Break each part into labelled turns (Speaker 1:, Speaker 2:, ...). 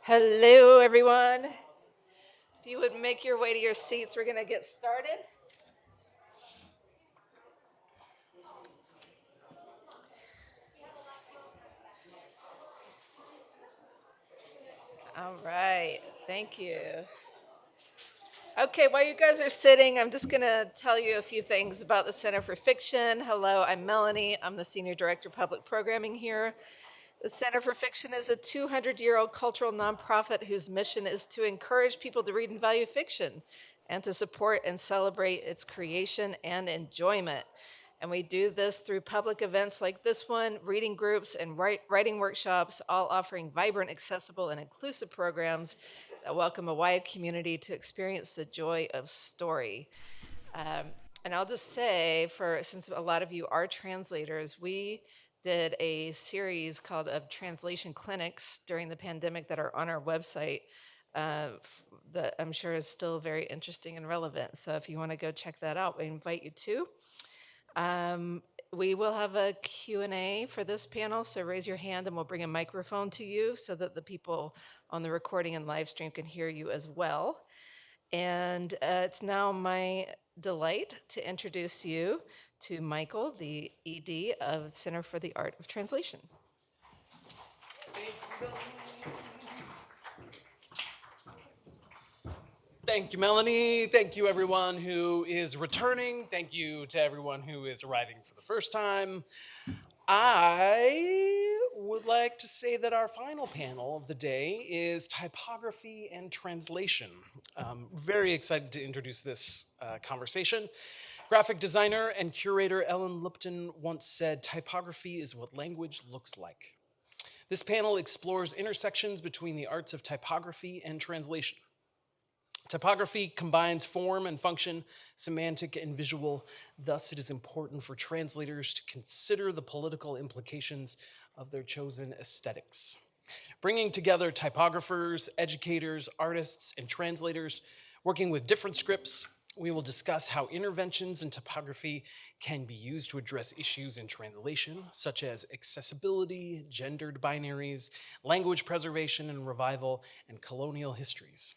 Speaker 1: Hello, everyone. If you would make your way to your seats, we're going to get started. All right. Thank you. Okay, while you guys are sitting, I'm just going to tell you a few things about the Center for Fiction. Hello, I'm Melanie. I'm the Senior Director of Public Programming here. The Center for Fiction is a 200-year-old cultural nonprofit whose mission is to encourage people to read and value fiction and to support and celebrate its creation and enjoyment. And we do this through public events like this one, reading groups, and writing workshops, all offering vibrant, accessible, and inclusive programs that welcome a wide community to experience the joy of story. Um, and I'll just say, since a lot of you are translators, we did a series called of translation clinics during the pandemic that are on our website that I'm sure is still very interesting and relevant. So if you want to go check that out, we invite you to. We will have a Q&A for this panel, so raise your hand and we'll bring a microphone to you so that the people on the recording and live stream can hear you as well. And it's now my delight to introduce you to Michael, the ED of Center for the Art of Translation.
Speaker 2: Thank you, Melanie. Thank you, everyone who is returning. Thank you to everyone who is arriving for the first time. I would like to say that our final panel of the day is typography and translation. Very excited to introduce this conversation. Graphic designer and curator Ellen Lupton once said, "Typography is what language looks like." This panel explores intersections between the arts of typography and translation. Typography combines form and function, semantic and visual. Thus, it is important for translators to consider the political implications of their chosen aesthetics. bringing together typographers, educators, artists, and translators working with different scripts. We will discuss how interventions in typography can be used to address issues in translation, such as accessibility, gendered binaries, language preservation and revival, and colonial histories.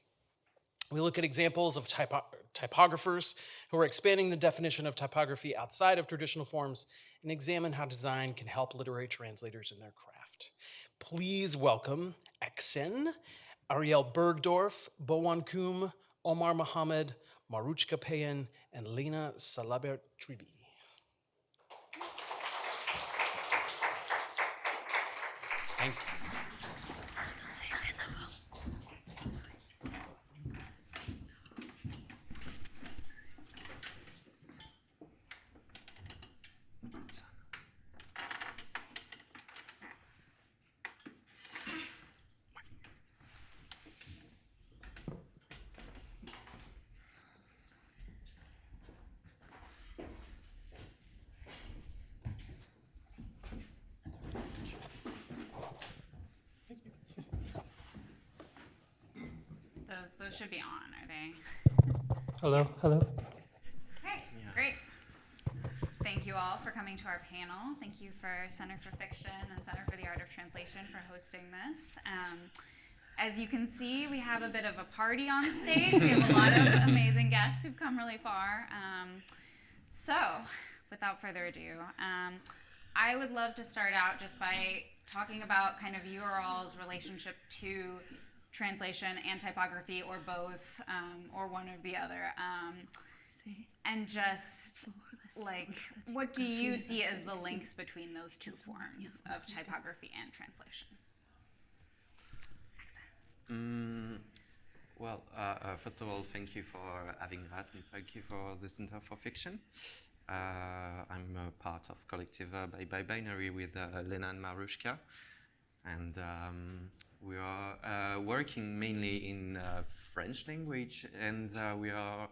Speaker 2: We look at examples of typographers who are expanding the definition of typography outside of traditional forms and examine how design can help literary translators in their craft. Please welcome Aksen, Ariel Bergdorf, Bowan Koum, Omar Mohammed, Maruchka Payan, and Lena Salabert Tribi. Thank you.
Speaker 3: Those should be on, are they?
Speaker 4: Hello, hello.
Speaker 3: Okay, great. Thank you all for coming to our panel. Thank you for Center for Fiction and Center for the Art of Translation for hosting this. As you can see, we have a bit of a party on stage. We have a lot of amazing guests who've come really far. So, without further ado, I would love to start out just by talking about kind of your all's relationship to translation and typography, or both, or one or the other, and just like, what do you see as the links between those two forms of typography and translation?
Speaker 5: Well, first of all, thank you for having us, and thank you for the Center for Fiction. I'm a part of collective by Binary with Lena and Maruchka, and we are working mainly in French language, and we are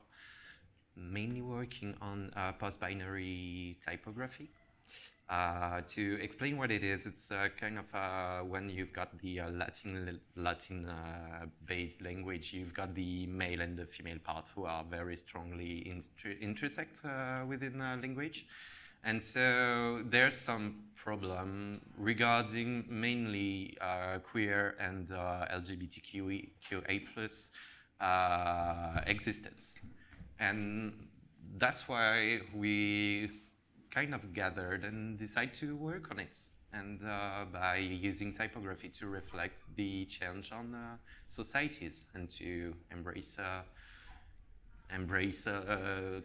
Speaker 5: mainly working on post-binary typography. To explain what it is, it's kind of when you've got the Latin-based language, you've got the male and the female part who are very strongly intersect within language. And so there's some problem regarding mainly queer and LGBTQA+ existence. And that's why we kind of gathered and decided to work on it. And by using typography to reflect the change on societies and to embrace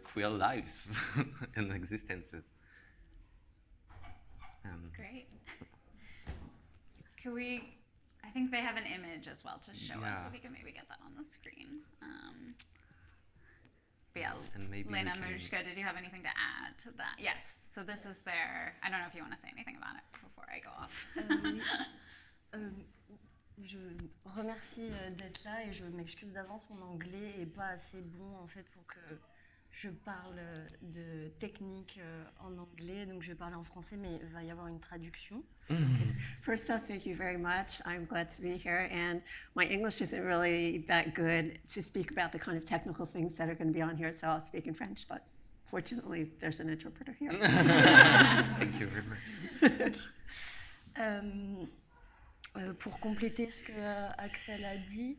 Speaker 5: queer lives and existences.
Speaker 3: Great. Could we, I think they have an image as well to show us, so we can maybe get that on the screen. But yeah,
Speaker 5: and maybe
Speaker 3: Lena, Maruchka, did you have anything to add to that? Yes, so this is their, I don't know if you want to say anything about it before I go off.
Speaker 6: Je remercie d'être là et je m'excuse d'avance, mon anglais est pas assez bon en fait pour que je parle de technique en anglais, donc je vais parler en français, mais il va y avoir une traduction.
Speaker 7: First off, thank you very much. I'm glad to be here, and my English isn't really that good to speak about the kind of technical things that are going to be on here, so I'll speak in French, but fortunately, there's an interpreter here.
Speaker 5: Thank you very much.
Speaker 6: Pour compléter ce que Axel a dit,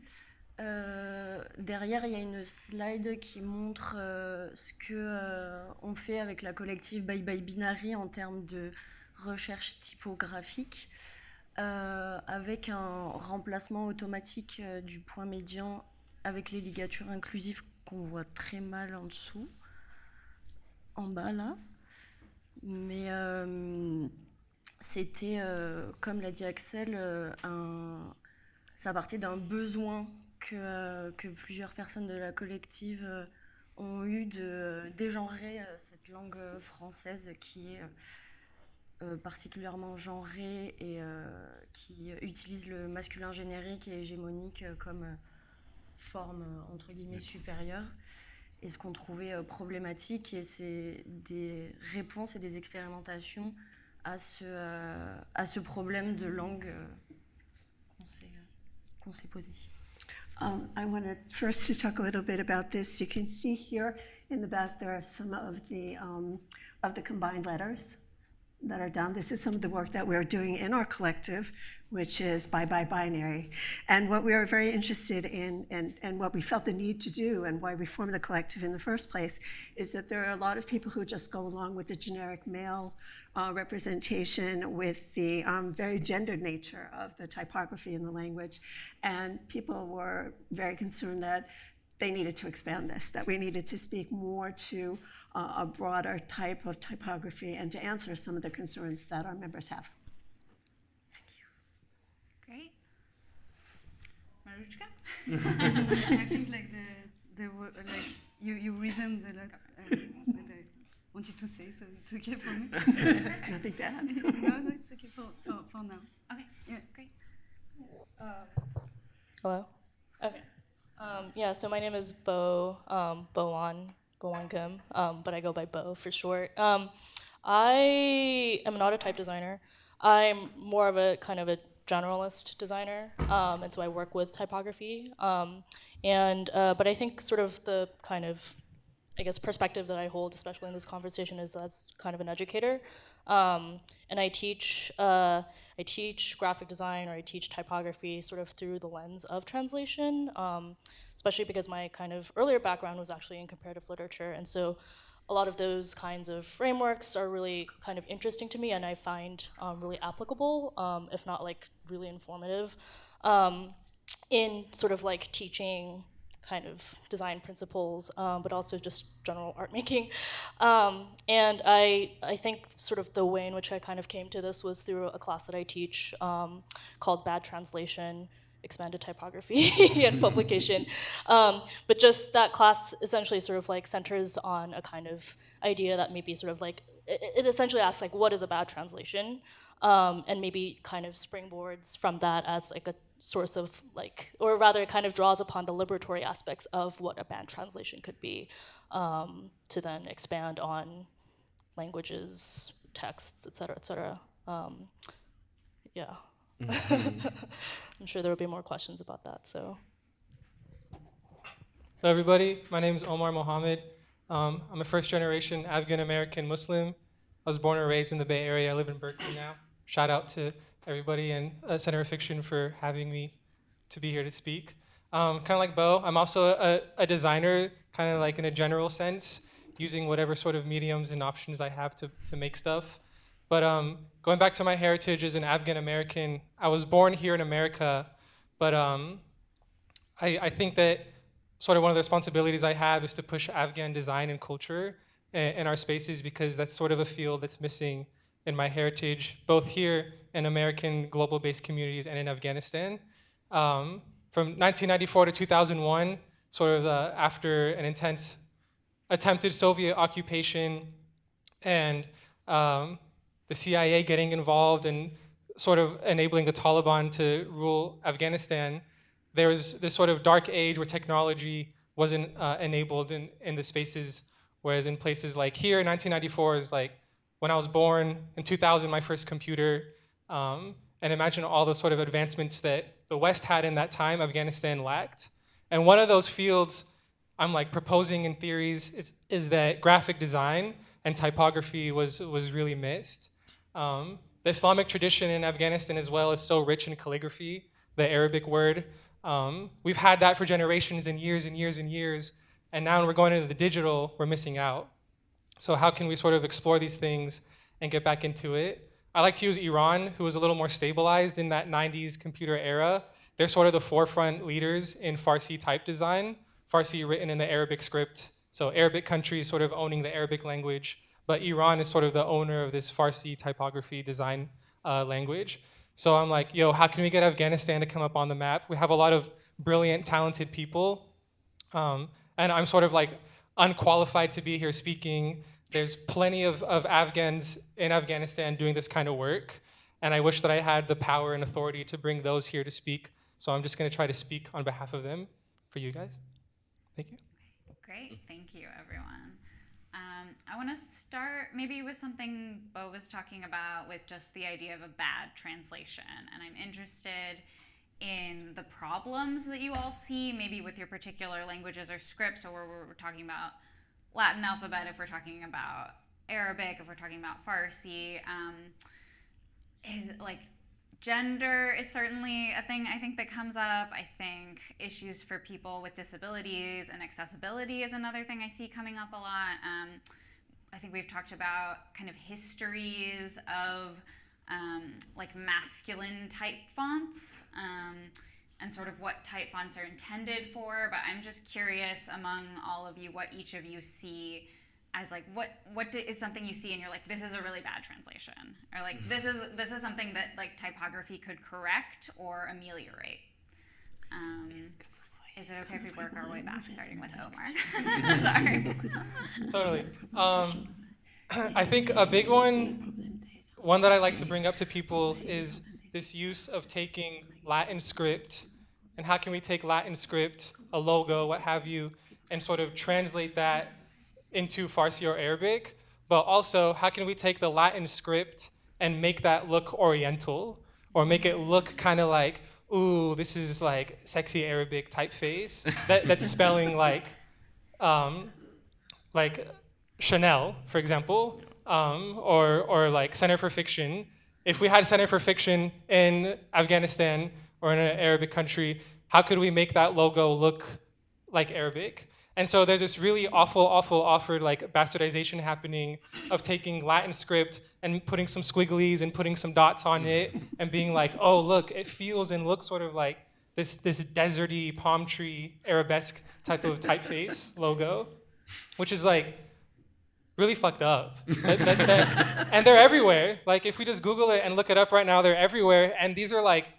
Speaker 6: derrière, il y a une slide qui montre ce que on fait avec la collective Bye Bye Binary en termes de recherche typographique, avec un remplacement automatique du point médian avec les ligatures inclusives qu'on voit très mal en dessous, en bas là. Mais c'était, comme l'a dit Axel, ça partait d'un besoin que plusieurs personnes de la collective ont eu de dégenrer cette langue française qui est particulièrement genrée et qui utilise le masculin générique et hégémonique comme forme entre guillemets supérieure. Et ce qu'on trouvait problématique, et c'est des réponses et des expérimentations à ce problème de langue qu'on s'est posées.
Speaker 7: I want to first to talk a little bit about this. You can see here in the back there are some of the combined letters that are done. This is some of the work that we're doing in our collective, which is Bye Bye Binary. And what we are very interested in, and what we felt the need to do, and why we formed the collective in the first place, is that there are a lot of people who just go along with the generic male representation with the very gendered nature of the typography in the language. And people were very concerned that they needed to expand this, that we needed to speak more to a broader type of typography and to answer some of the concerns that our members have.
Speaker 3: Great. Marushka?
Speaker 8: I think like like you reasoned a lot what I wanted to say, so it's okay for me.
Speaker 7: Nothing to add.
Speaker 8: No, it's okay for now.
Speaker 3: Okay,
Speaker 8: Yeah.
Speaker 3: great.
Speaker 9: Hello. Okay. Yeah. So my name is Boan Kim, but I go by Bo for short. I am not a type designer. I'm more of a kind of a generalist designer, and so I work with typography. But I think sort of the kind of, I guess, perspective that I hold, especially in this conversation, is as kind of an educator, and I teach graphic design, or I teach typography sort of through the lens of translation, especially because my kind of earlier background was actually in comparative literature, and so a lot of those kinds of frameworks are really kind of interesting to me, and I find really applicable, if not like really informative, in sort of like teaching kind of design principles, but also just general art making. And I think sort of the way in which I kind of came to this was through a class that I teach called Bad Translation, Expanded Typography and Publication. But just that class essentially sort of like centers on a kind of idea that maybe sort of like, it essentially asks like, what is a bad translation? And maybe kind of springboards from that as like a source of like, or rather it kind of draws upon the liberatory aspects of what a bad translation could be, to then expand on languages, texts, et cetera, et cetera. Yeah. I'm sure there will be more questions about that, so.
Speaker 4: Hello, everybody. My name is Omar Mohammed. I'm a first-generation Afghan-American Muslim. I was born and raised in the Bay Area. I live in Berkeley now. Shout out to everybody and Center of Fiction for having me to be here to speak. Kind of like Bo, I'm also a designer, kind of like in a general sense, using whatever sort of mediums and options I have to make stuff. But going back to my heritage as an Afghan-American, I was born here in America, but I think that sort of one of the responsibilities I have is to push Afghan design and culture in our spaces, because that's sort of a field that's missing in my heritage, both here in American global-based communities and in Afghanistan. From 1994 to 2001, sort of after an intense attempted Soviet occupation and the CIA getting involved and sort of enabling the Taliban to rule Afghanistan, there was this sort of dark age where technology wasn't enabled in the spaces, whereas in places like here, 1994 is like when I was born, in 2000, my first computer, and imagine all the sort of advancements that the West had in that time, Afghanistan lacked. And one of those fields I'm like proposing in theories is that graphic design and typography was really missed. The Islamic tradition in Afghanistan as well is so rich in calligraphy, the Arabic word. We've had that for generations and years and years and years, and now when we're going into the digital, we're missing out. So how can we sort of explore these things and get back into it? I like to use Iran, who was a little more stabilized in that 90s computer era. They're sort of the forefront leaders in Farsi type design, Farsi written in the Arabic script. So Arabic countries sort of owning the Arabic language, but Iran is sort of the owner of this Farsi typography design language. So I'm like, yo, how can we get Afghanistan to come up on the map? We have a lot of brilliant, talented people. And I'm sort of like unqualified to be here speaking. There's plenty of Afghans in Afghanistan doing this kind of work. And I wish that I had the power and authority to bring those here to speak. So I'm just gonna try to speak on behalf of them for you guys. Thank you.
Speaker 3: Great, thank you, everyone. I want to start maybe with something Bo was talking about, with just the idea of a bad translation. And I'm interested in the problems that you all see, maybe with your particular languages or scripts, or where we're talking about Latin alphabet, if we're talking about Arabic, if we're talking about Farsi. Is like gender is certainly a thing I think that comes up. I think issues for people with disabilities and accessibility is another thing I see coming up a lot. I think we've talked about kind of histories of like masculine type fonts and sort of what type fonts are intended for. But I'm just curious among all of you what each of you see as like what is something you see and you're like, this is a really bad translation, or like this is something that like typography could correct or ameliorate. Is it okay if we work our way back, starting with Omar? Sorry.
Speaker 4: Totally. I think a big one that I like to bring up to people is this use of taking Latin script, and how can we take Latin script, a logo, what have you, and sort of translate that into Farsi or Arabic, but also how can we take the Latin script and make that look Oriental, or make it look kind of like, ooh, this is like sexy Arabic typeface that's spelling like Chanel, for example, or like Center for Fiction. If we had Center for Fiction in Afghanistan or in an Arabic country, how could we make that logo look like Arabic? And so there's this really awful like bastardization happening of taking Latin script and putting some squigglies and putting some dots on it and being like, oh, look, it feels and looks sort of like this deserty palm tree arabesque type of typeface logo, which is like really fucked up. And they're everywhere. Like if we just Google it and look it up right now, they're everywhere. And these are like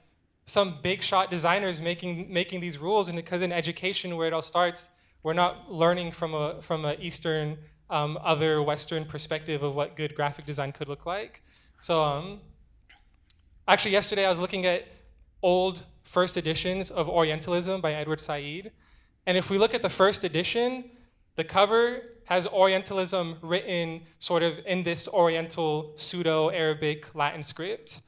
Speaker 4: some big shot designers making these rules. And because in education, where it all starts, we're not learning from a Eastern, other Western perspective of what good graphic design could look like. So actually yesterday I was looking at old first editions of Orientalism by Edward Said. And if we look at the first edition, the cover has Orientalism written sort of in this Oriental pseudo-Arabic Latin script.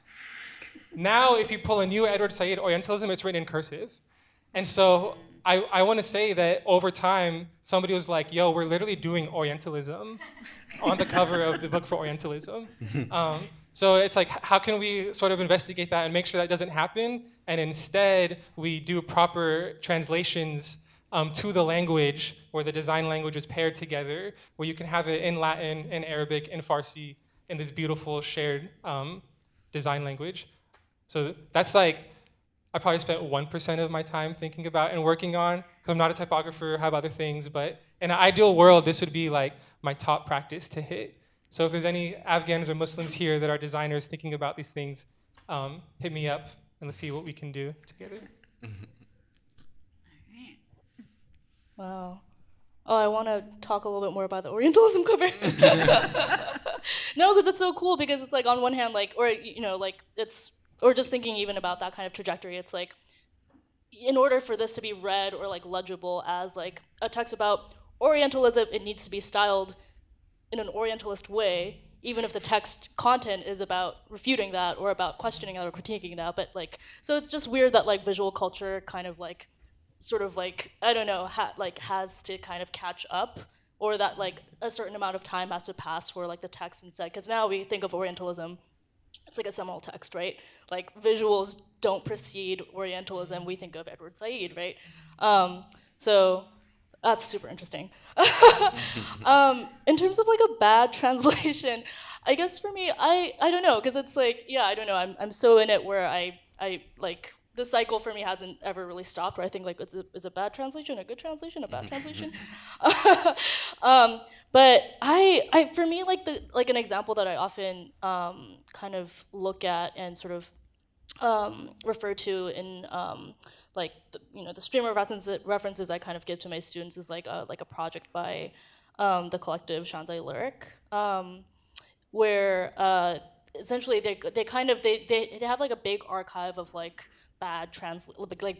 Speaker 4: Now, if you pull a new Edward Said Orientalism, it's written in cursive. And so I want to say that over time, somebody was like, yo, we're literally doing Orientalism on the cover of the book for Orientalism. So it's like, how can we sort of investigate that and make sure that doesn't happen? And instead, we do proper translations to the language, where the design language is paired together, where you can have it in Latin, in Arabic, in Farsi, in this beautiful shared design language. So that's like, I probably spent 1% of my time thinking about and working on, because I'm not a typographer, have other things, but in an ideal world, this would be like my top practice to hit. So if there's any Afghans or Muslims here that are designers thinking about these things, hit me up and let's see what we can do together.
Speaker 9: Wow. Oh, I want to talk a little bit more about the Orientalism cover. No, because it's so cool, because it's like on one hand, like, or, you know, like it's, or just thinking even about that kind of trajectory, it's like, in order for this to be read or like legible as like a text about Orientalism, it needs to be styled in an Orientalist way, even if the text content is about refuting that or about questioning that or critiquing that. But like, so it's just weird that like visual culture kind of like, sort of like, I don't know, has to kind of catch up, or that like a certain amount of time has to pass for like the text instead. Because now we think of Orientalism, it's like a seminal text, right? Like visuals don't precede Orientalism, we think of Edward Said, right? So that's super interesting. In terms of like a bad translation, I guess for me, I don't know, because it's like, yeah, I don't know, I'm so in it where I like, the cycle for me hasn't ever really stopped, where I think like, is a bad translation a good translation, a bad translation? But I for me, like an example that I often kind of look at and sort of refer to in like the stream of references I kind of give to my students is like a project by the collective Shanzai Lyric, where essentially they have like a big archive of like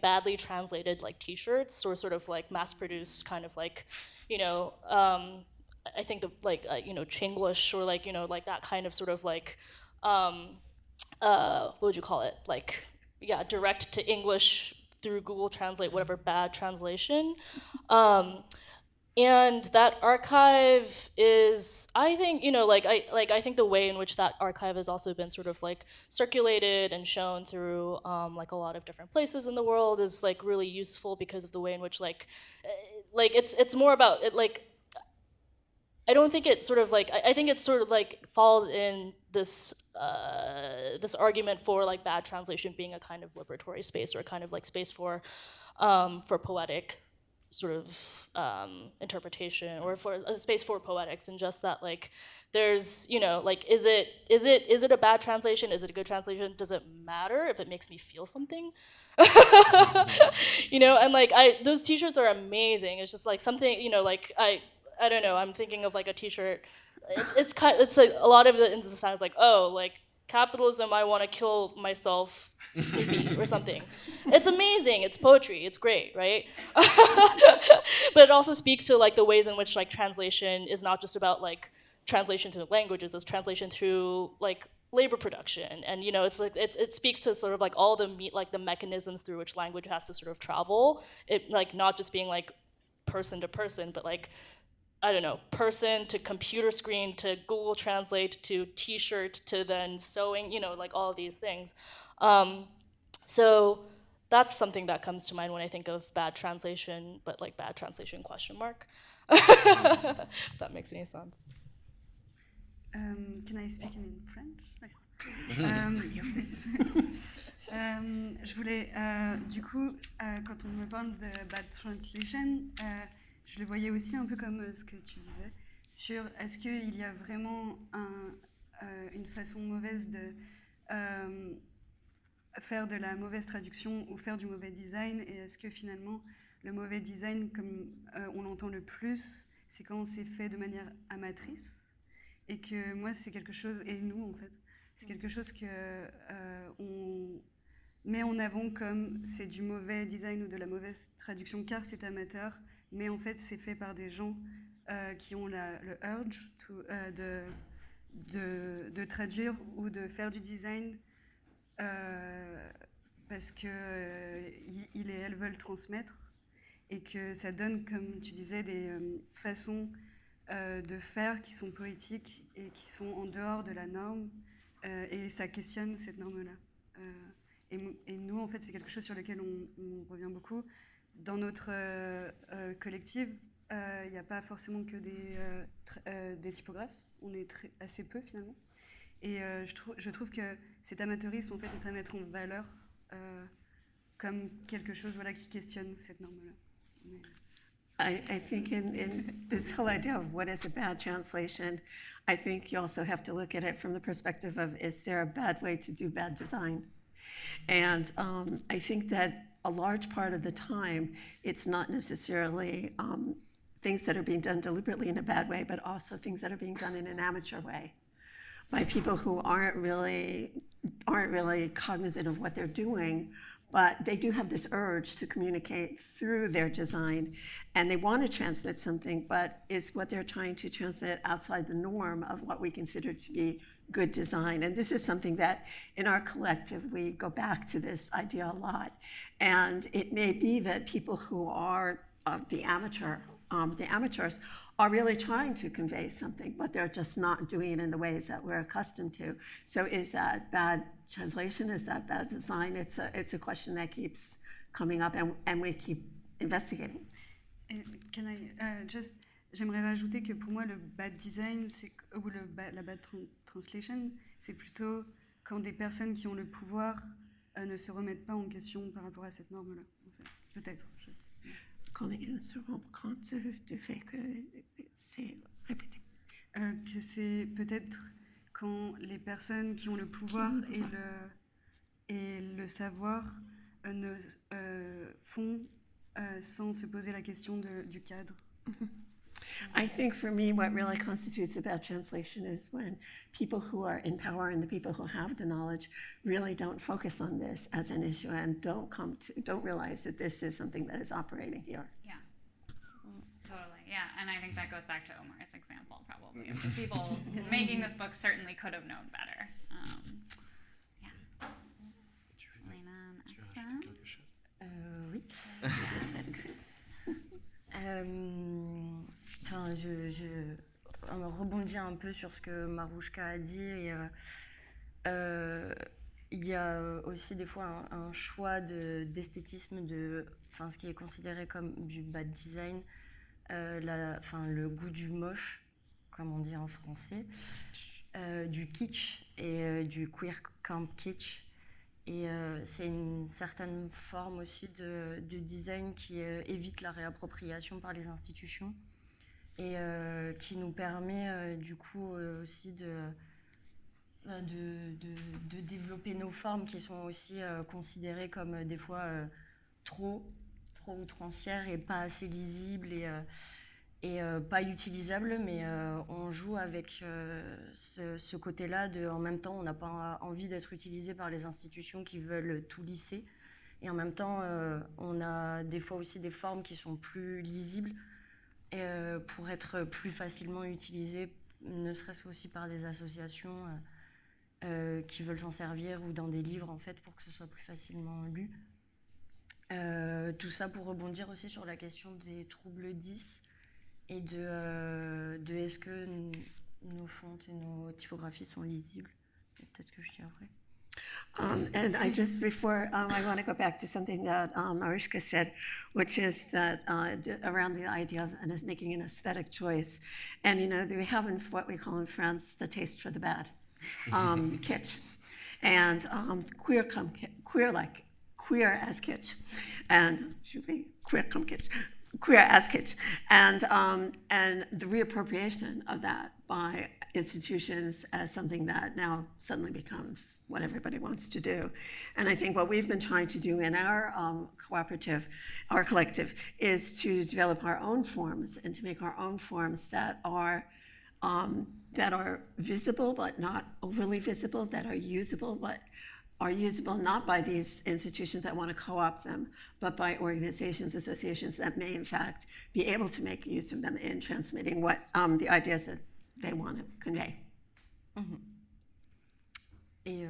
Speaker 9: badly translated like T-shirts, or sort of like mass-produced kind of like, I think the like Chinglish, or like like that kind of sort of like what would you call it, like, yeah, direct to English through Google Translate whatever bad translation. And that archive is, I think, I think the way in which that archive has also been sort of like circulated and shown through like a lot of different places in the world is like really useful because of the way in which it's more about it, like I don't think it sort of like I think it sort of like falls in this this argument for like bad translation being a kind of liberatory space or a kind of like space for poetic sort of interpretation or for a space for poetics, and just that like there's like is it a bad translation, is it a good translation, does it matter if it makes me feel something? And like those t-shirts are amazing. It's just like something, like I don't know, I'm thinking of like a t-shirt, it's like a lot of it in the design is like, oh, like capitalism, I want to kill myself, Snoopy or something. It's amazing, it's poetry, it's great, right? But it also speaks to like the ways in which like translation is not just about like translation through languages, it's translation through like labor production, and it's like it speaks to sort of like all the the mechanisms through which language has to sort of travel, it like not just being like person to person, but like I don't know, person to computer screen to Google Translate to T-shirt to then sewing, like all of these things. So that's something that comes to mind when I think of bad translation, but like bad translation question mark. If that makes any sense.
Speaker 8: Can I speak in French? Je voulais, du coup, quand on me parle de bad translation, je le voyais aussi un peu comme ce que tu disais, sur est-ce qu'il y a vraiment une façon mauvaise de faire de la mauvaise traduction ou faire du mauvais design, et est-ce que finalement le mauvais design, comme on l'entend le plus, c'est quand c'est fait de manière amatrice, et que moi c'est quelque chose, et nous en fait, c'est quelque chose que on met en avant comme c'est du mauvais design ou de la mauvaise traduction car c'est amateur, mais en fait c'est fait par des gens qui ont le urge de traduire ou de faire du design parce que ils et elles veulent transmettre, et que ça donne, comme tu disais, des façons de faire qui sont poétiques et qui sont en dehors de la norme, et ça questionne cette norme-là. Et nous, en fait, c'est quelque chose sur lequel on revient beaucoup. Dans notre collectif, il n'y a pas forcément que des typographes, on est assez peu finalement. Et je trouve que cet amateurisme, en fait, est à mettre en valeur comme quelque chose, voilà, qui questionne cette norme-là.
Speaker 7: I think in this whole idea of what is a bad translation, I think you also have to look at it from the perspective of, is there a bad way to do bad design? And I think that a large part of the time, it's not necessarily things that are being done deliberately in a bad way, but also things that are being done in an amateur way by people who aren't really cognizant of what they're doing, but they do have this urge to communicate through their design, and they want to transmit something, but it's what they're trying to transmit outside the norm of what we consider to be good design. And this is something that in our collective, we go back to this idea a lot. And it may be that people who are the amateurs are really trying to convey something, but they're just not doing it in the ways that we're accustomed to. So is that bad translation? Is that bad design? It's a question that keeps coming up, and we keep investigating.
Speaker 8: Can I j'aimerais rajouter que pour moi, le bad design, ou la bad translation, c'est plutôt quand des personnes qui ont le pouvoir ne se remettent pas en question par rapport à cette norme-là, en fait. Peut-être, je sais.
Speaker 7: Quand ils ne se rendent compte du fait que c'est répété.
Speaker 8: Que c'est peut-être quand les personnes qui ont le pouvoir et le savoir font sans se poser la question du cadre.
Speaker 7: I think for me, what really constitutes a bad translation is when people who are in power and the people who have the knowledge really don't focus on this as an issue and don't realize that this is something that is operating here.
Speaker 3: Yeah. Totally, yeah, and I think that goes back to Omar's example, probably. The people making this book certainly could have known better. Yeah. Elena,
Speaker 6: Enfin, on rebondit un peu sur ce que Marouchka a dit et il y a aussi des fois un choix d'esthétisme enfin, ce qui est considéré comme du bad design, enfin, le goût du moche, comme on dit en français, du kitsch et du queer camp kitsch. Et c'est une certaine forme aussi de design qui évite la réappropriation par les institutions et qui nous permet du coup aussi de développer nos formes qui sont aussi considérées comme des fois trop outrancières et pas assez lisibles et pas utilisables, mais on joue avec ce côté-là en même temps on n'a pas envie d'être utilisé par les institutions qui veulent tout lisser et en même temps on a des fois aussi des formes qui sont plus lisibles pour être plus facilement utilisées, ne serait-ce aussi par des associations qui veulent s'en servir ou dans des livres en fait pour que ce soit plus facilement lu. Tout ça pour rebondir aussi sur la question des troubles 10 et de est-ce que nos fontes et nos typographies sont lisibles. Peut-être que je dis après.
Speaker 7: And I just before I want to go back to something that Mariska said, which is that around the idea of making an aesthetic choice, and we have in what we call in France the taste for the bad, kitsch, and queer as kitsch, and should be queer cum kitsch. Queer as kitsch, and the reappropriation of that by institutions as something that now suddenly becomes what everybody wants to do. And I think what we've been trying to do in our collective, is to develop our own forms and to make our own forms that are visible but not overly visible, that are usable but are usable not by these institutions that want to co-opt them, but by organizations, associations that may in fact be able to make use of them in transmitting what the ideas that they want to convey.
Speaker 6: Mm-hmm. Et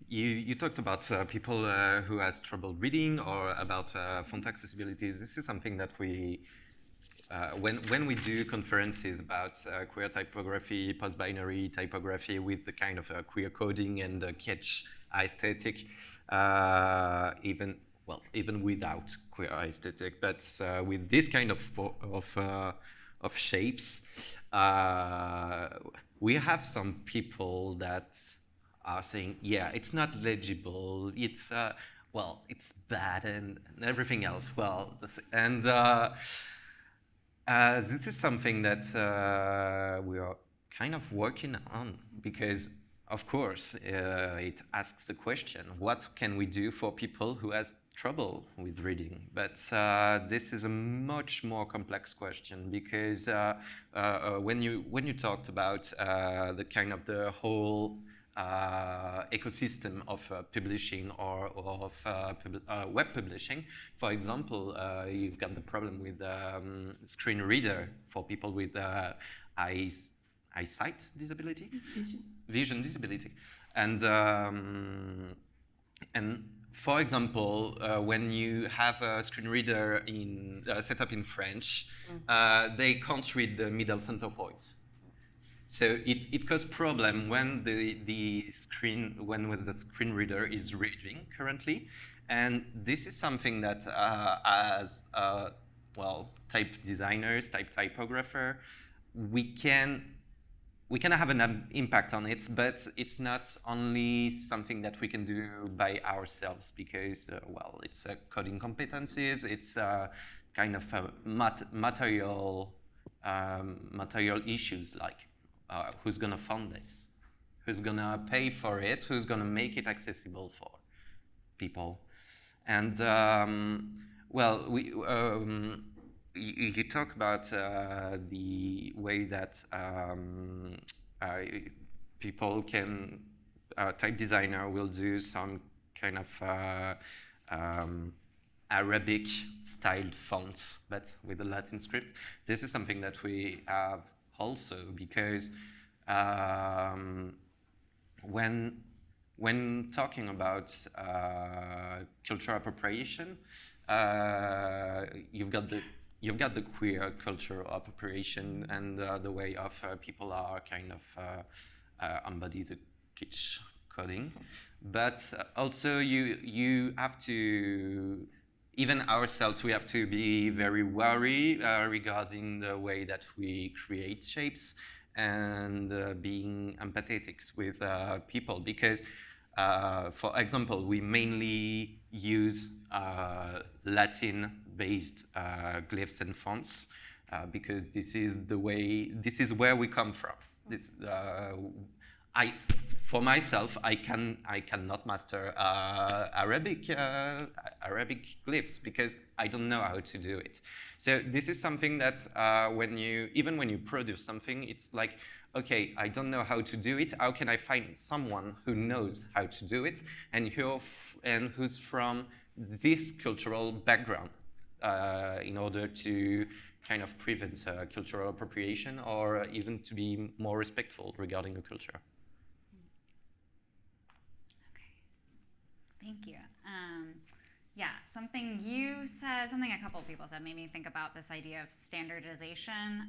Speaker 5: you talked about people who has trouble reading or about font accessibility. This is something that we when we do conferences about queer typography, post-binary typography with the kind of queer coding and kitsch aesthetic, even without queer aesthetic, but with this kind of shapes, we have some people that are saying, yeah, it's not legible, it's it's bad and everything else. This is something that we are kind of working on because, of course, it asks the question, what can we do for people who has trouble with reading? But this is a much more complex question because when you talked about the kind of the whole ecosystem of publishing or of web publishing. For example, you've got the problem with screen reader for people with eyesight disability, vision disability, and for example, when you have a screen reader set up in French, they can't read the middle center points. So it causes problem when the screen reader is reading currently, and this is something that as type designers, typographer, we can have an impact on it, but it's not only something that we can do by ourselves because it's coding competencies, it's kind of material issues like. Who's going to fund this? Who's going to pay for it? Who's going to make it accessible for people? And you talk about the way that people can, type designer will do some kind of Arabic styled fonts, but with a Latin script. This is something that we have also because when when talking about cultural appropriation, you've got the queer cultural appropriation and the way of people are kind of embody the kitsch coding, but also you have to, even ourselves, we have to be very wary regarding the way that we create shapes and being empathetic with people, because for example, we mainly use Latin-based glyphs and fonts because this is where we come from. This, for myself, I cannot master Arabic glyphs because I don't know how to do it. So this is something that even when you produce something, it's like, okay, I don't know how to do it. How can I find someone who knows how to do it and who's from this cultural background in order to kind of prevent cultural appropriation or even to be more respectful regarding the culture.
Speaker 3: Thank you. Yeah, something you said, something a couple of people said made me think about this idea of standardization.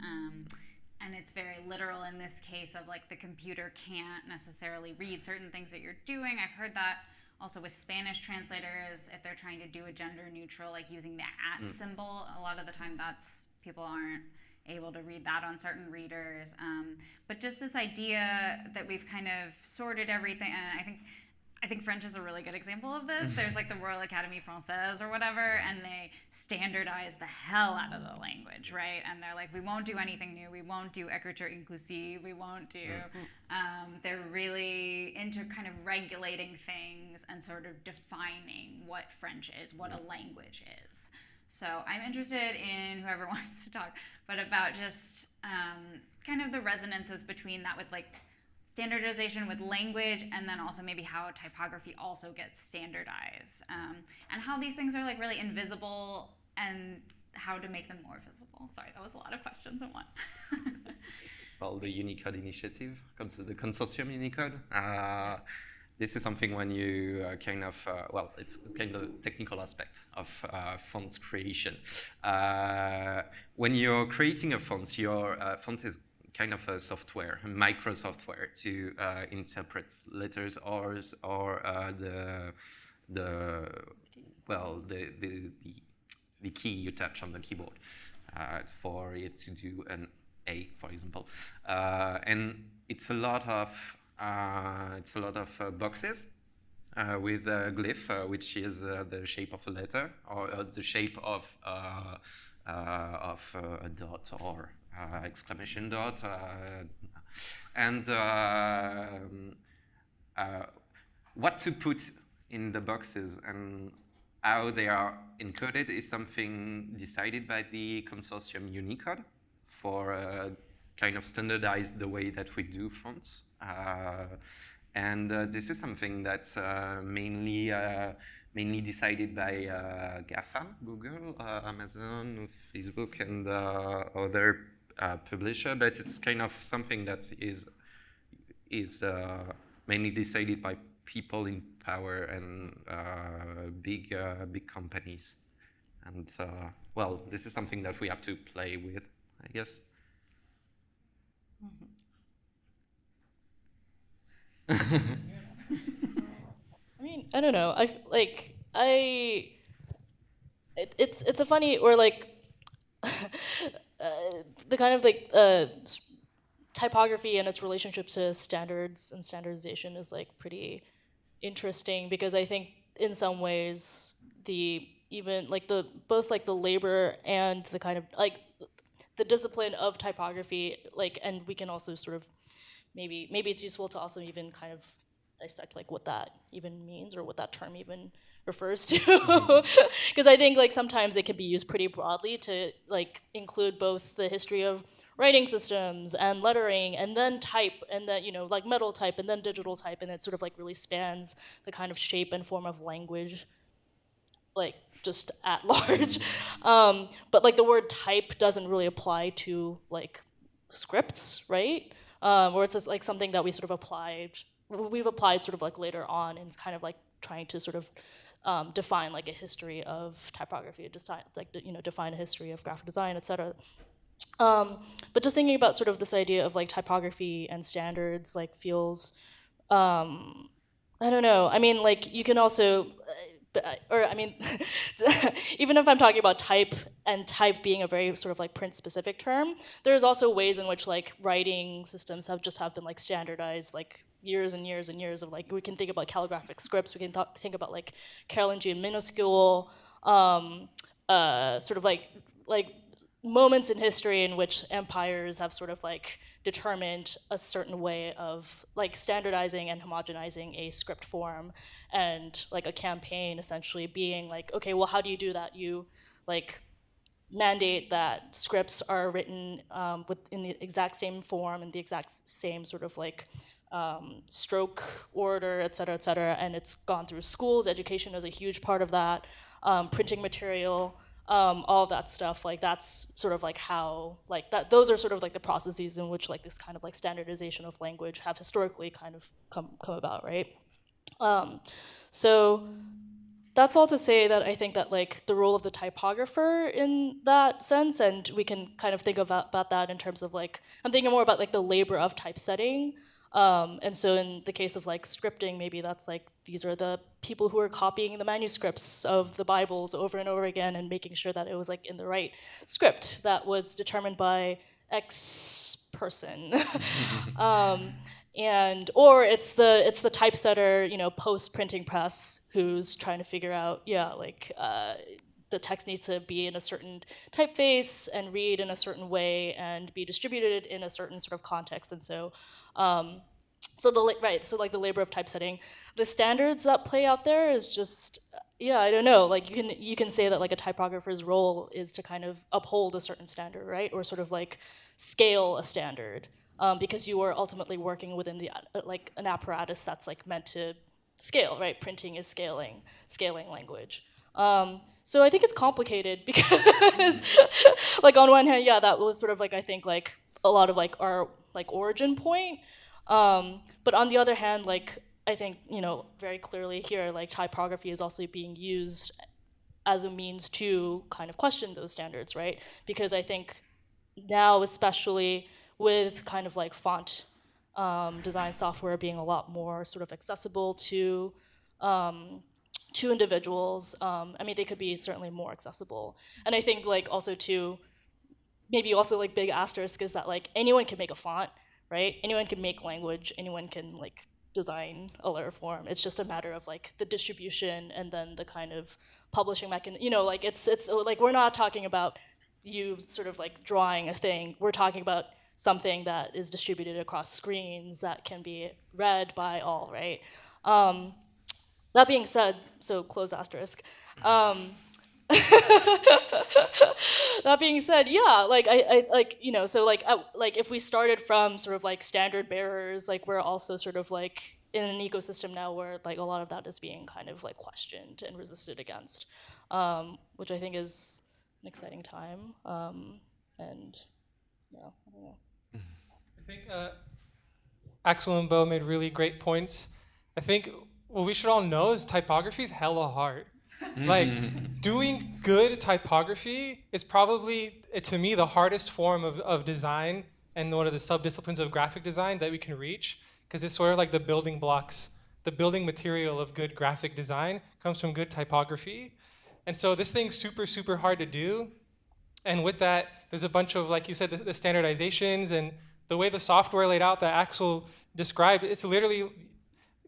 Speaker 3: And it's very literal in this case of like the computer can't necessarily read certain things that you're doing. I've heard that also with Spanish translators, if they're trying to do a gender neutral, like using the @ symbol, a lot of the time people aren't able to read that on certain readers. But just this idea that we've kind of sorted everything, and I think French is a really good example of this. There's like the Royal Académie Française or whatever, and they standardize the hell out of the language, right? And they're like, we won't do anything new. We won't do écriture inclusive. We won't do. They're really into kind of regulating things and sort of defining what French is, what a language is. So I'm interested in whoever wants to talk, but about just kind of the resonances between that with like standardization with language, and then also maybe how typography also gets standardized, and how these things are like really invisible and how to make them more visible. Sorry, that was a lot of questions in one.
Speaker 5: Well, the Unicode initiative, the consortium Unicode, this is something when you kind of, well, it's kind of a technical aspect of font creation. When you're creating a font, your font is kind of a software, a micro software to interpret letters or the key you touch on the keyboard for it to do an A, for example, and it's a lot of boxes with a glyph, which is the shape of a letter or the shape of a dot or exclamation dot, and what to put in the boxes and how they are encoded is something decided by the consortium Unicode for kind of standardize the way that we do fonts. And this is something that's mainly decided by GAFAM, Google, Amazon, Facebook, and other publisher, but it's kind of something that is mainly decided by people in power and big companies. And well, this is something that we have to play with, I guess.
Speaker 9: I mean, I don't know. It's a funny, or like the kind of like typography and its relationship to standards and standardization is like pretty interesting, because I think in some ways both the labor and the kind of like the discipline of typography, like, and we can also sort of maybe it's useful to also even kind of dissect like what that even means or what that term even refers to, because I think like sometimes it can be used pretty broadly to like include both the history of writing systems and lettering and then type, and then, you know, like metal type and then digital type, and it sort of like really spans the kind of shape and form of language, like just at large. But like the word type doesn't really apply to like scripts, right? Or it's just like something that we sort of applied we've applied sort of like later on and kind of like trying to sort of define like a history of typography, define a history of graphic design, et cetera. But just thinking about sort of this idea of like typography and standards like feels, I don't know. I mean, like you can also, or I mean, even if I'm talking about type and type being a very sort of like print specific term, there's also ways in which like writing systems have been like standardized like years and years and years of like, we can think about calligraphic scripts, we can think about like Carolingian minuscule, sort of like moments in history in which empires have sort of like determined a certain way of like standardizing and homogenizing a script form, and like a campaign essentially being like, okay, well, how do you do that? You like mandate that scripts are written in the exact same form and the exact same sort of like stroke order, et cetera, and it's gone through schools. Education is a huge part of that. Printing material, all of that stuff, like that's sort of like how, like that, those are sort of like the processes in which like this kind of like standardization of language have historically kind of come about, right? So that's all to say that I think that like the role of the typographer in that sense, and we can kind of think about that in terms of like, I'm thinking more about like the labor of typesetting. And so in the case of like scripting, maybe that's like, these are the people who are copying the manuscripts of the Bibles over and over again and making sure that it was like in the right script that was determined by X person. Or it's the typesetter, post printing press who's trying to figure out, the text needs to be in a certain typeface and read in a certain way and be distributed in a certain sort of context. And so, so the labor of typesetting, the standards that play out there is just, I don't know. Like you can say that like a typographer's role is to kind of uphold a certain standard, right, or sort of like scale a standard, because you are ultimately working within the like an apparatus that's like meant to scale, right? Printing is scaling language. So I think it's complicated because, like on one hand, that was sort of like I think like a lot of like our like origin point, but on the other hand, like I think very clearly here, like typography is also being used as a means to kind of question those standards, right? Because I think now, especially with kind of like font design software being a lot more sort of accessible to individuals. I mean, they could be certainly more accessible. And I think like also too, maybe also like big asterisk is that like anyone can make a font, right? Anyone can make language, anyone can like design a letter form. It's just a matter of like the distribution and then the kind of publishing mechanism, like it's like we're not talking about you sort of like drawing a thing. We're talking about something that is distributed across screens that can be read by all, right? That being said, so close asterisk. That being said, like I like so like if we started from sort of like standard bearers, like we're also sort of like in an ecosystem now where like a lot of that is being kind of like questioned and resisted against, which I think is an exciting time. And I don't know.
Speaker 4: I think Axel and Bo made really great points. I think what we should all know is typography is hella hard. Like doing good typography is probably, to me, the hardest form of design and one of the subdisciplines of graphic design that we can reach, because it's sort of like the building blocks, the building material of good graphic design comes from good typography. And so this thing's super, super hard to do. And with that, there's a bunch of, like you said, the standardizations and the way the software laid out that Axel described, it's literally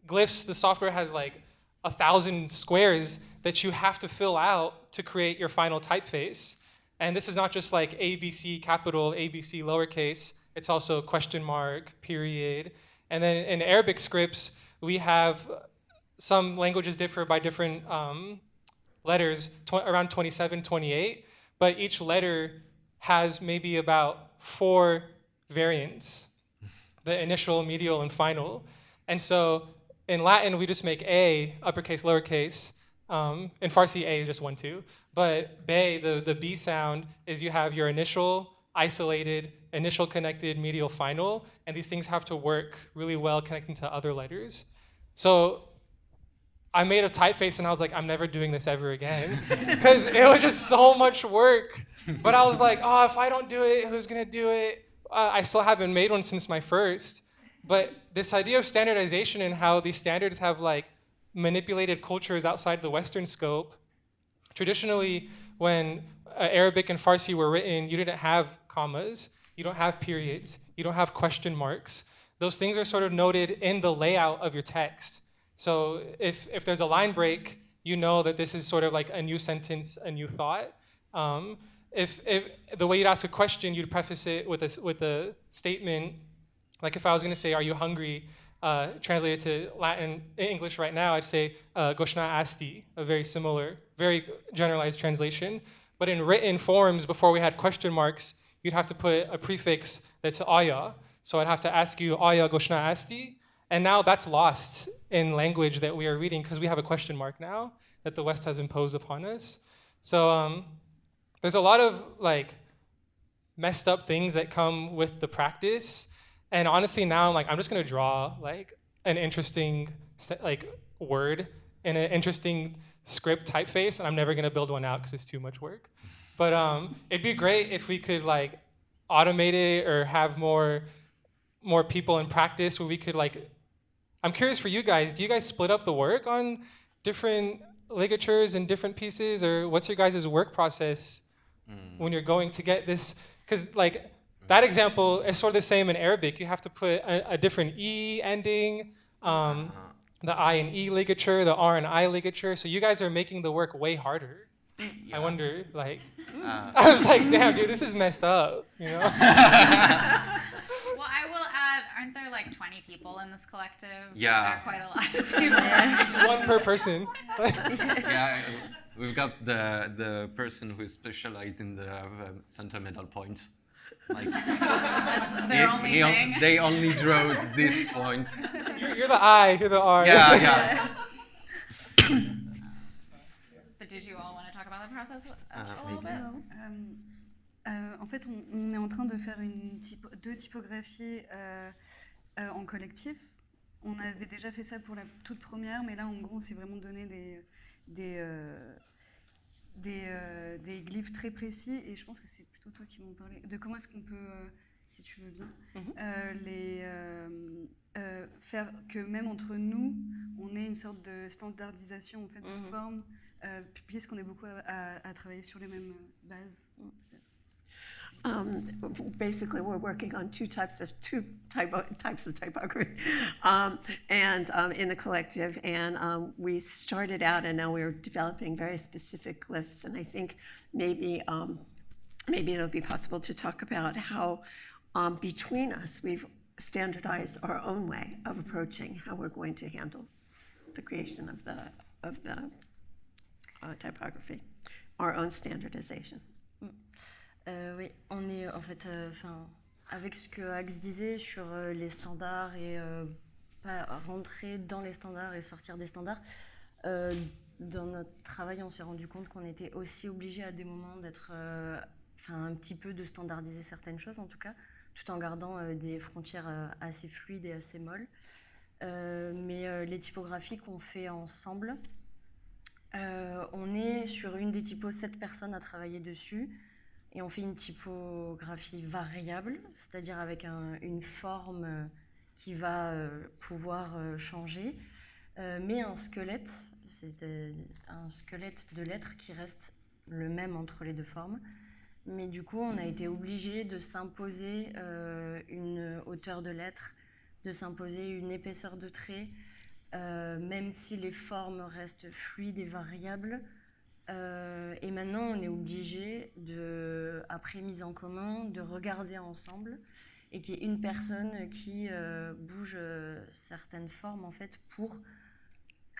Speaker 4: glyphs. The software has like 1,000 squares that you have to fill out to create your final typeface. And this is not just like ABC capital, ABC lowercase, it's also question mark, period. And then in Arabic scripts, we have some languages differ by different letters, around 27, 28, but each letter has maybe about 4 variants, the initial, medial, and final. And so in Latin, we just make A, uppercase, lowercase. In Farsi, A is just 1, 2. But Bay, the B sound, is you have your initial isolated, initial connected, medial final, and these things have to work really well connecting to other letters. So I made a typeface and I was like, I'm never doing this ever again, because it was just so much work. But I was like, oh, if I don't do it, who's gonna do it? I still haven't made one since my first. But this idea of standardization and how these standards have like manipulated cultures outside the Western scope. Traditionally, when Arabic and Farsi were written, you didn't have commas, you don't have periods, you don't have question marks. Those things are sort of noted in the layout of your text. So if there's a line break, you know that this is sort of like a new sentence, a new thought. If the way you'd ask a question, you'd preface it with a statement. Like if I was going to say, "Are you hungry?" Translated to Latin, English right now, I'd say "Goshna asti," a very similar, very generalized translation. But in written forms, before we had question marks, you'd have to put a prefix that's aya. So I'd have to ask you, "Aya goshna asti?" And now that's lost in language that we are reading because we have a question mark now that the West has imposed upon us. So there's a lot of like messed up things that come with the practice. And honestly, now I'm like, I'm just gonna draw like an interesting like word in an interesting script typeface, and I'm never gonna build one out because it's too much work. But it'd be great if we could like automate it or have more people in practice where we could like. I'm curious for you guys. Do you guys split up the work on different ligatures and different pieces, or what's your guys' work process when you're going to get this? Because like that example is sort of the same in Arabic. You have to put a different E ending, the I and E ligature, the R and I ligature. So you guys are making the work way harder.
Speaker 5: Yeah.
Speaker 4: I wonder, like, I was like, damn, dude, this is messed up, you know?
Speaker 3: Well, I will add, aren't there like 20 people in this collective?
Speaker 5: Yeah.
Speaker 3: There are quite a lot of people.
Speaker 4: It's one per person.
Speaker 5: Yeah, we've got the person who is specialized in the center middle point. Like,
Speaker 3: That's their only thing.
Speaker 5: they only draw this point.
Speaker 4: You're the I, you're the R.
Speaker 5: Yeah, yeah.
Speaker 3: But did you all want to talk about the process a little bit?
Speaker 8: En fait, on est en train de faire deux typographies en collectif. On avait déjà fait ça pour la toute première, mais là, en gros, on s'est vraiment donné des glyphes très précis. Et je pense que c'est plutôt toi qui m'en parlais. De comment est-ce qu'on peut, si tu veux bien, faire que même entre nous, on ait une sorte de standardisation en fait, de forme, puisqu'on est beaucoup à travailler sur les mêmes bases.
Speaker 7: Basically, we're working on two types of typography, and in the collective. And we started out, and now we're developing very specific glyphs. And I think maybe it'll be possible to talk about how between us we've standardized our own way of approaching how we're going to handle the creation of the typography, our own standardization.
Speaker 6: Oui, on est en fait, avec ce que Axe disait sur les standards et pas rentrer dans les standards et sortir des standards, dans notre travail, on s'est rendu compte qu'on était aussi obligé à des moments d'être, un petit peu de standardiser certaines choses en tout cas, tout en gardant des frontières assez fluides et assez molles. Mais les typographies qu'on fait ensemble, on est sur une des typos 7 personnes à travailler dessus. Et on fait une typographie variable, c'est-à-dire avec une forme qui va pouvoir changer, mais un squelette, c'est un squelette de lettres qui reste le même entre les deux formes. Mais du coup, on a été obligé de s'imposer une hauteur de lettres, de s'imposer une épaisseur de trait, même si les formes restent fluides et variables. Et maintenant, on est obligé, après mise en commun, de regarder ensemble et qu'il y ait une personne qui bouge certaines formes en fait pour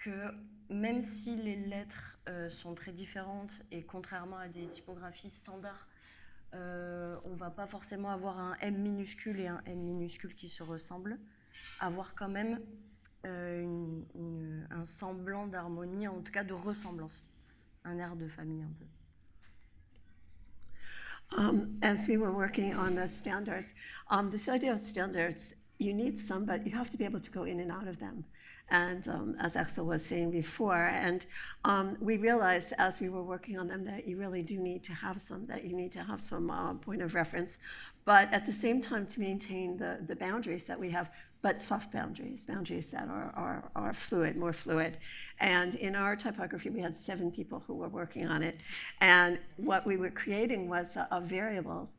Speaker 6: que même si les lettres sont très différentes et contrairement à des typographies standards, on va pas forcément avoir un M minuscule et un N minuscule qui se ressemblent, avoir quand même un semblant d'harmonie, en tout cas de ressemblance. Un air de famille un peu.
Speaker 7: As we were working on the standards, this idea of standards, you need some, but you have to be able to go in and out of them. And as Axel was saying before, and we realized as we were working on them that you really do need to have some, point of reference, but at the same time to maintain the boundaries that we have, but soft boundaries that are fluid, more fluid. And in our typography, we had 7 people who were working on it. And what we were creating was a variable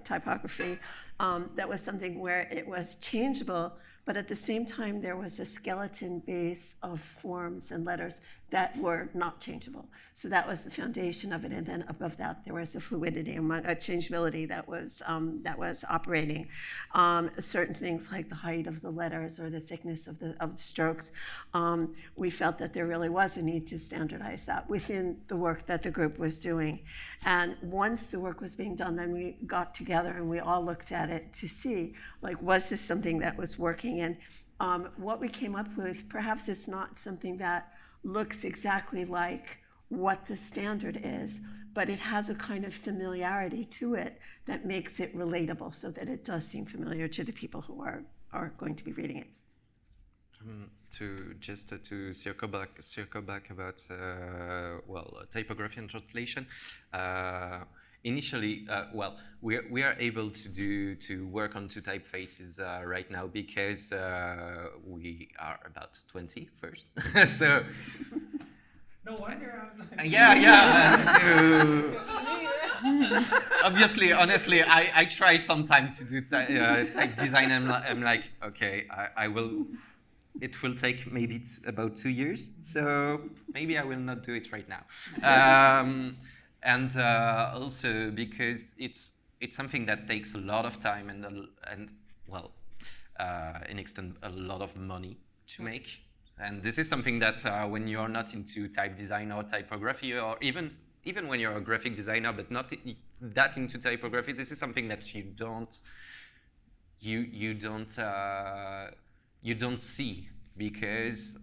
Speaker 7: typography that was something where it was changeable, but at the same time, there was a skeleton base of forms and letters that were not changeable. So that was the foundation of it. And then above that, there was a fluidity, a changeability that was operating. Certain things like the height of the letters or the thickness of the strokes, we felt that there really was a need to standardize that within the work that the group was doing. And once the work was being done, then we got together and we all looked at it to see, like, was this something that was working? And what we came up with, perhaps it's not something that looks exactly like what the standard is, but it has a kind of familiarity to it that makes it relatable so that it does seem familiar to the people who are going to be reading it.
Speaker 5: To circle back about typography and translation. Initially, we are able to work on 2 typefaces right now because we are about 20 first. So
Speaker 2: No wonder.
Speaker 5: Obviously, honestly, I try sometime to do type design. I'm like, okay, I will. It will take maybe about 2 years, so maybe I will not do it right now. And also because it's something that takes a lot of time and in extent a lot of money to make. And this is something that when you're not into type design or typography, or even when you're a graphic designer but not that into typography, this is something that you don't see, because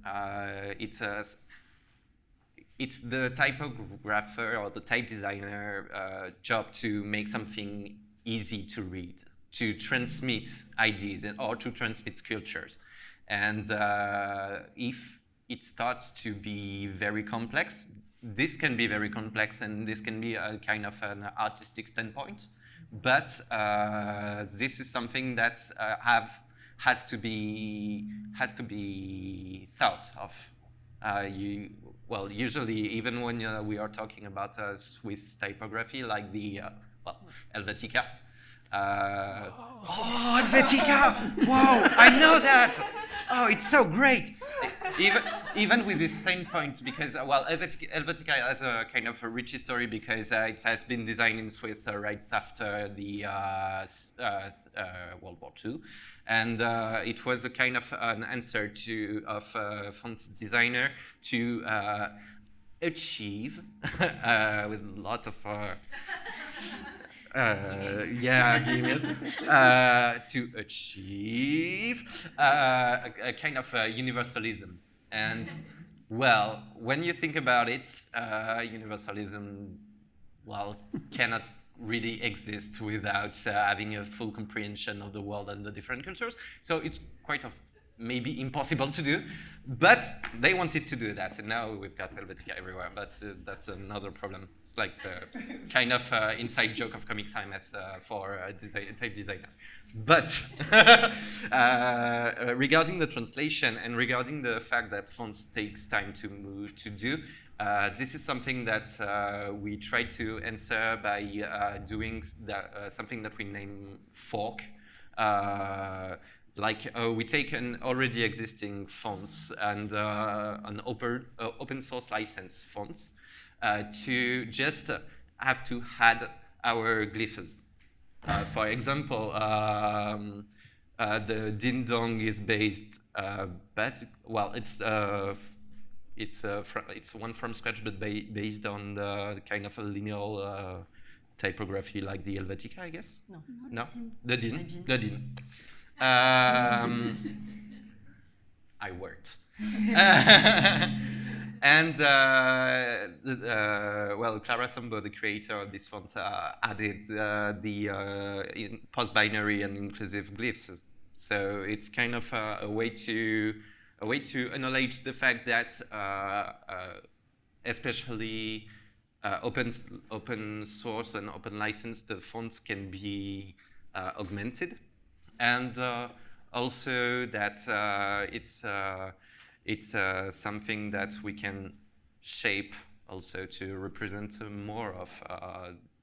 Speaker 5: it's the typographer or the type designer job to make something easy to read, to transmit ideas or to transmit cultures. And if it starts to be very complex, this can be very complex, and this can be a kind of an artistic standpoint. But this is something that has to be thought of. Usually, even when we are talking about Swiss typography, like the Helvetica. Helvetica! Wow, I know that. Oh, it's so great. Even with this standpoint, because Helvetica has a kind of a rich history, because it has been designed in Swiss right after the World War II, and it was a kind of an answer of a font designer to achieve with a lot of to achieve a kind of universalism. And when you think about it, universalism cannot really exist without having a full comprehension of the world and the different cultures. So it's quite maybe impossible to do, but they wanted to do that, and now we've got Helvetica everywhere. But that's another problem. It's like the kind of inside joke of Comic Time as for a type designer. But regarding the translation and regarding the fact that fonts takes time to do, this is something that we try to answer by doing something that we name fork. We take an already existing fonts and an open source license font to just have to add our glyphs. For example, the Ding Dong is based. It's one from scratch, but based on the kind of a lineal typography like the Helvetica, I guess. No, the Din. I worked. And well, Clara Sambo, the creator of this font, added the post-binary and inclusive glyphs. So it's kind of a way to acknowledge the fact that especially open source and open license, the fonts can be augmented, and also that it's something that we can shape also to represent more of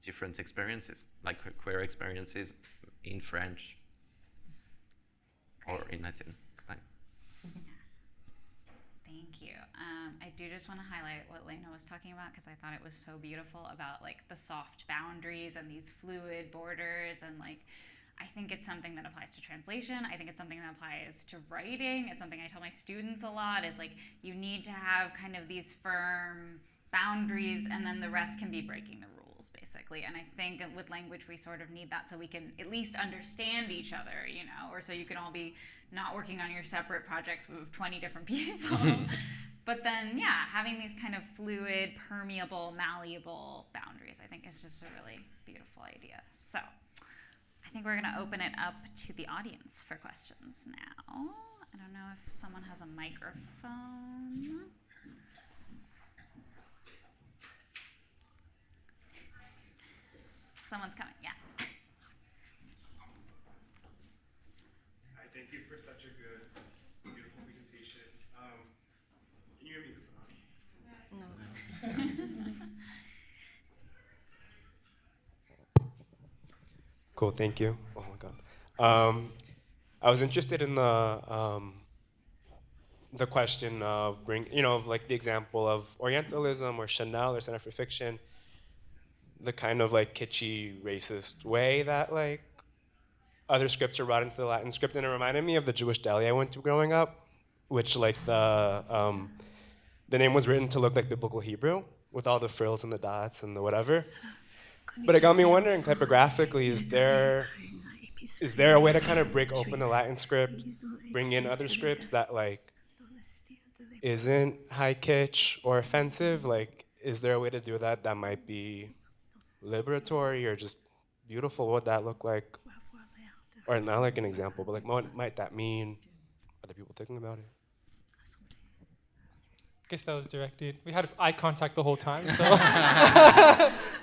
Speaker 5: different experiences, like queer experiences in French or in Latin.
Speaker 3: Thank you. I do just want to highlight what Lena was talking about, because I thought it was so beautiful about like the soft boundaries and these fluid borders, and like I think it's something that applies to translation. I think it's something that applies to writing. It's something I tell my students a lot, is like you need to have kind of these firm boundaries, and then the rest can be breaking the rules, basically. And I think with language we sort of need that, so we can at least understand each other, you know, or so you can all be not working on your separate projects with 20 different people. But then, yeah, having these kind of fluid, permeable, malleable boundaries, I think is just a really beautiful idea. So I think we're going to open it up to the audience for questions now. I don't know if someone has a microphone. Someone's coming, yeah.
Speaker 10: Hi, thank you for such a good, beautiful presentation. Can you hear me? Is this on?
Speaker 6: No.
Speaker 10: Cool, thank you. Oh my God. I was interested in the question of like the example of Orientalism or Chanel or Center for Fiction, the kind of like kitschy, racist way that like other scripts are brought into the Latin script, and it reminded me of the Jewish deli I went to growing up, which like the name was written to look like biblical Hebrew with all the frills and the dots and the whatever. But it got me wondering, typographically, is there a way to kind of break open the Latin script, bring in other scripts that like isn't high kitsch or offensive? Like, is there a way to do that that might be liberatory or just beautiful? What would that look like? Or not like an example, but like what might that mean? Other people thinking about it?
Speaker 4: I guess that was directed. We had eye contact the whole time, so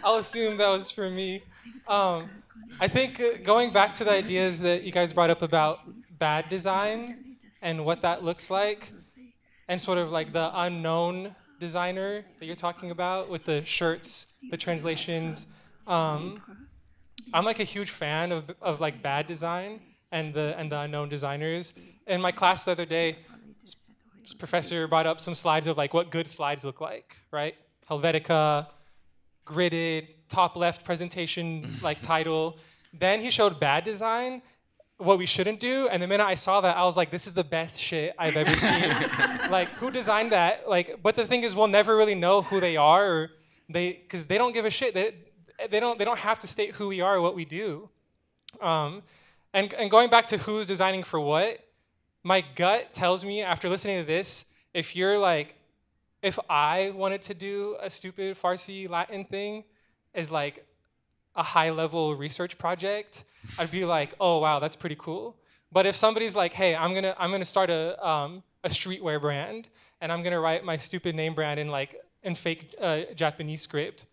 Speaker 4: I'll assume that was for me. I think going back to the ideas that you guys brought up about bad design and what that looks like, and sort of like the unknown designer that you're talking about with the shirts, the translations. I'm like a huge fan of like bad design and the unknown designers. In my class the other day, professor brought up some slides of like what good slides look like, right? Helvetica, gridded, top left presentation like title. Then he showed bad design, what we shouldn't do. And the minute I saw that, I was like, this is the best shit I've ever seen. Like, who designed that? Like, but the thing is, we'll never really know who they are, or because they don't give a shit. They don't have to state who we are or what we do. And going back to who's designing for what, my gut tells me after listening to this, if I wanted to do a stupid Farsi Latin thing as like a high-level research project, I'd be like, oh wow, that's pretty cool. But if somebody's like, hey, I'm gonna start a streetwear brand, and I'm gonna write my stupid name brand in fake Japanese script,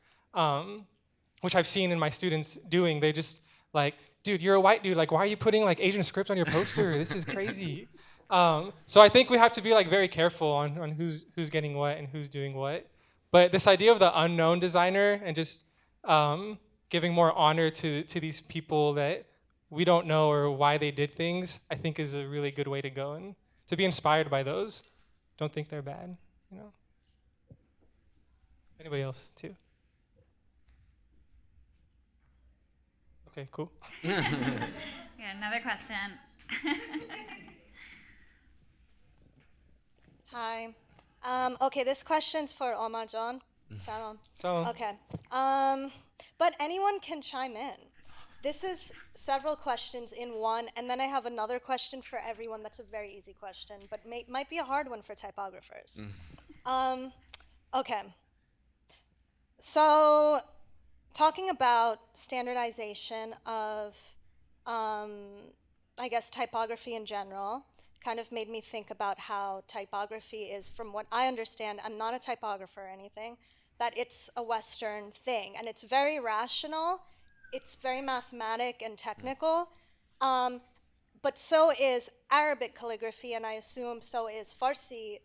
Speaker 4: which I've seen in my students doing, they just like, dude, you're a white dude, like why are you putting like Asian script on your poster? This is crazy. So I think we have to be like very careful on who's getting what and who's doing what. But this idea of the unknown designer and just giving more honor to these people that we don't know or why they did things, I think is a really good way to go, and to be inspired by those. Don't think they're bad, you know. Anybody else too? Okay, cool.
Speaker 3: Yeah, another question.
Speaker 11: Hi. Okay, this question's for Omar John. Salam.
Speaker 4: Salam.
Speaker 11: Okay. But anyone can chime in. This is several questions in one, and then I have another question for everyone that's a very easy question, but might be a hard one for typographers. Okay. So, talking about standardization of, I guess, typography in general, kind of made me think about how typography is, from what I understand, I'm not a typographer or anything, that it's a Western thing. And it's very rational, it's very mathematic and technical. But so is Arabic calligraphy, and I assume so is Farsi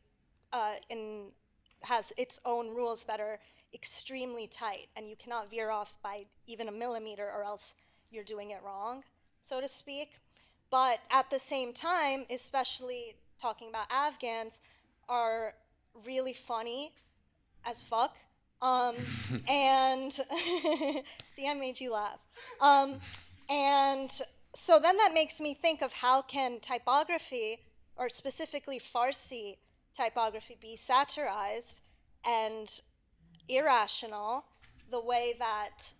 Speaker 11: has its own rules that are extremely tight, and you cannot veer off by even a millimeter or else you're doing it wrong, so to speak. But at the same time, especially talking about Afghans, are really funny as fuck. And see, I made you laugh. And so then that makes me think of how can typography, or specifically Farsi typography, be satirized and irrational the way that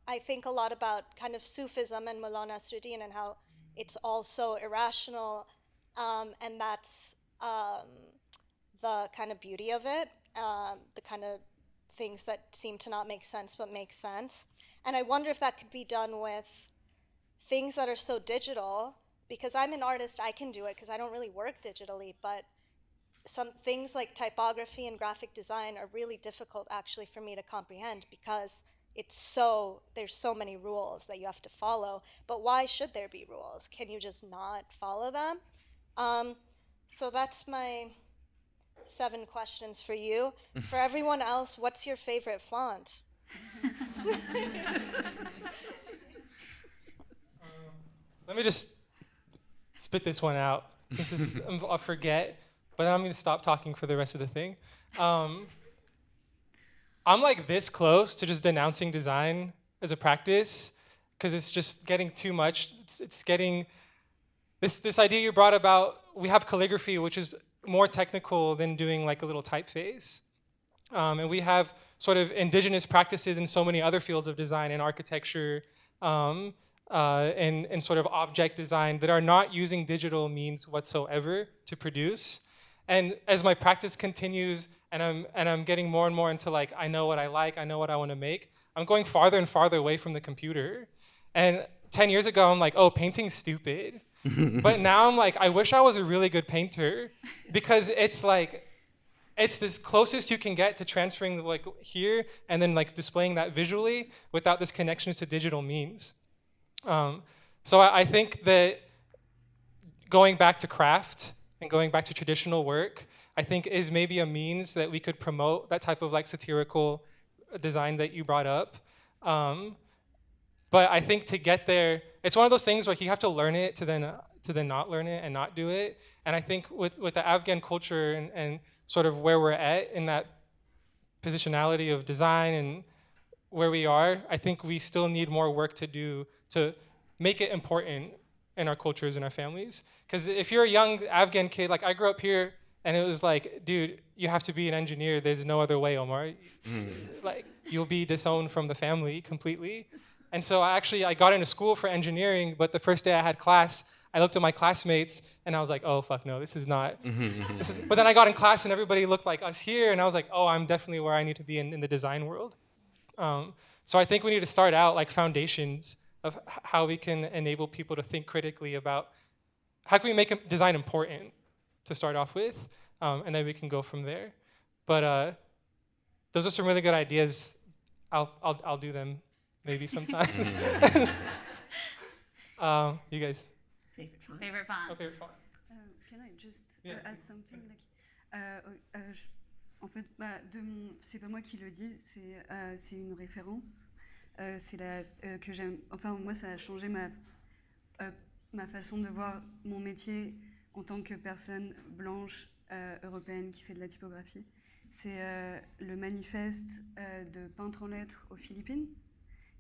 Speaker 11: I think a lot about kind of Sufism and Mullah Nasruddin and how it's also irrational, and that's the kind of beauty of it, the kind of things that seem to not make sense but make sense. And I wonder if that could be done with things that are so digital, because I'm an artist, I can do it because I don't really work digitally, but some things like typography and graphic design are really difficult actually for me to comprehend because there's so many rules that you have to follow. But why should there be rules? Can you just not follow them? So that's my 7 questions for you. For everyone else, what's your favorite font?
Speaker 4: Let me just spit this one out since I'll forget, but then I'm going to stop talking for the rest of the thing. I'm like this close to just denouncing design as a practice because it's just getting too much. It's getting this idea you brought about. We have calligraphy, which is more technical than doing like a little typeface. And we have sort of indigenous practices in so many other fields of design and architecture, and sort of object design that are not using digital means whatsoever to produce. And as my practice continues and I'm getting more and more into like, I know what I like, I know what I want to make, I'm going farther and farther away from the computer. And 10 years ago, I'm like, oh, painting's stupid. But now I'm like, I wish I was a really good painter because it's like, it's this closest you can get to transferring like here and then like displaying that visually without this connections to digital means. So I think that going back to craft and going back to traditional work, I think is maybe a means that we could promote that type of like satirical design that you brought up. But I think to get there, it's one of those things where you have to learn it to then not learn it and not do it. And I think with the Afghan culture and sort of where we're at in that positionality of design and where we are, I think we still need more work to do to make it important in our cultures and our families. Because if you're a young Afghan kid, like I grew up here, and it was like, dude, you have to be an engineer. There's no other way, Omar. Like you'll be disowned from the family completely. And so I got into school for engineering, but the first day I had class, I looked at my classmates and I was like, oh, fuck no, this is not. But then I got in class and everybody looked like us here, and I was like, oh, I'm definitely where I need to be in the design world. So I think we need to start out like foundations of how we can enable people to think critically about how can we make design important to start off with, and then we can go from there. But those are some really good ideas. I'll do them maybe sometimes. You guys.
Speaker 7: Favorite font?
Speaker 3: Favorite font?
Speaker 4: Oh, favorite font.
Speaker 8: Can I just
Speaker 4: Yeah.
Speaker 8: add something? En fait, c'est pas moi qui le dis, c'est une référence. C'est que j'aime. Enfin, moi, ça a changé ma façon de voir mon métier en tant que personne blanche européenne qui fait de la typographie. C'est le manifeste de peintres en lettres aux Philippines,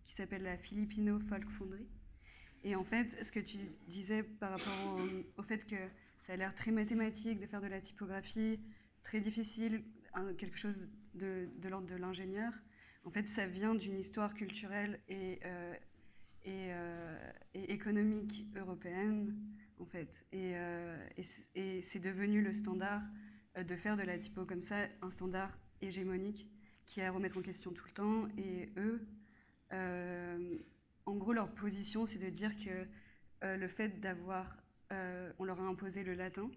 Speaker 8: qui s'appelle la Filipino Folk Foundry. Et en fait, ce que tu disais par rapport au fait que ça a l'air très mathématique de faire de la typographie, très difficile, quelque chose de l'ordre de l'ingénieur, en fait, ça vient d'une histoire culturelle et économique européenne, en fait. Et c'est devenu le standard de faire de la typo comme ça, un standard hégémonique qui est à remettre en question tout le temps. Et eux, en gros, leur position, c'est de dire que le fait d'avoir... on leur a imposé le latin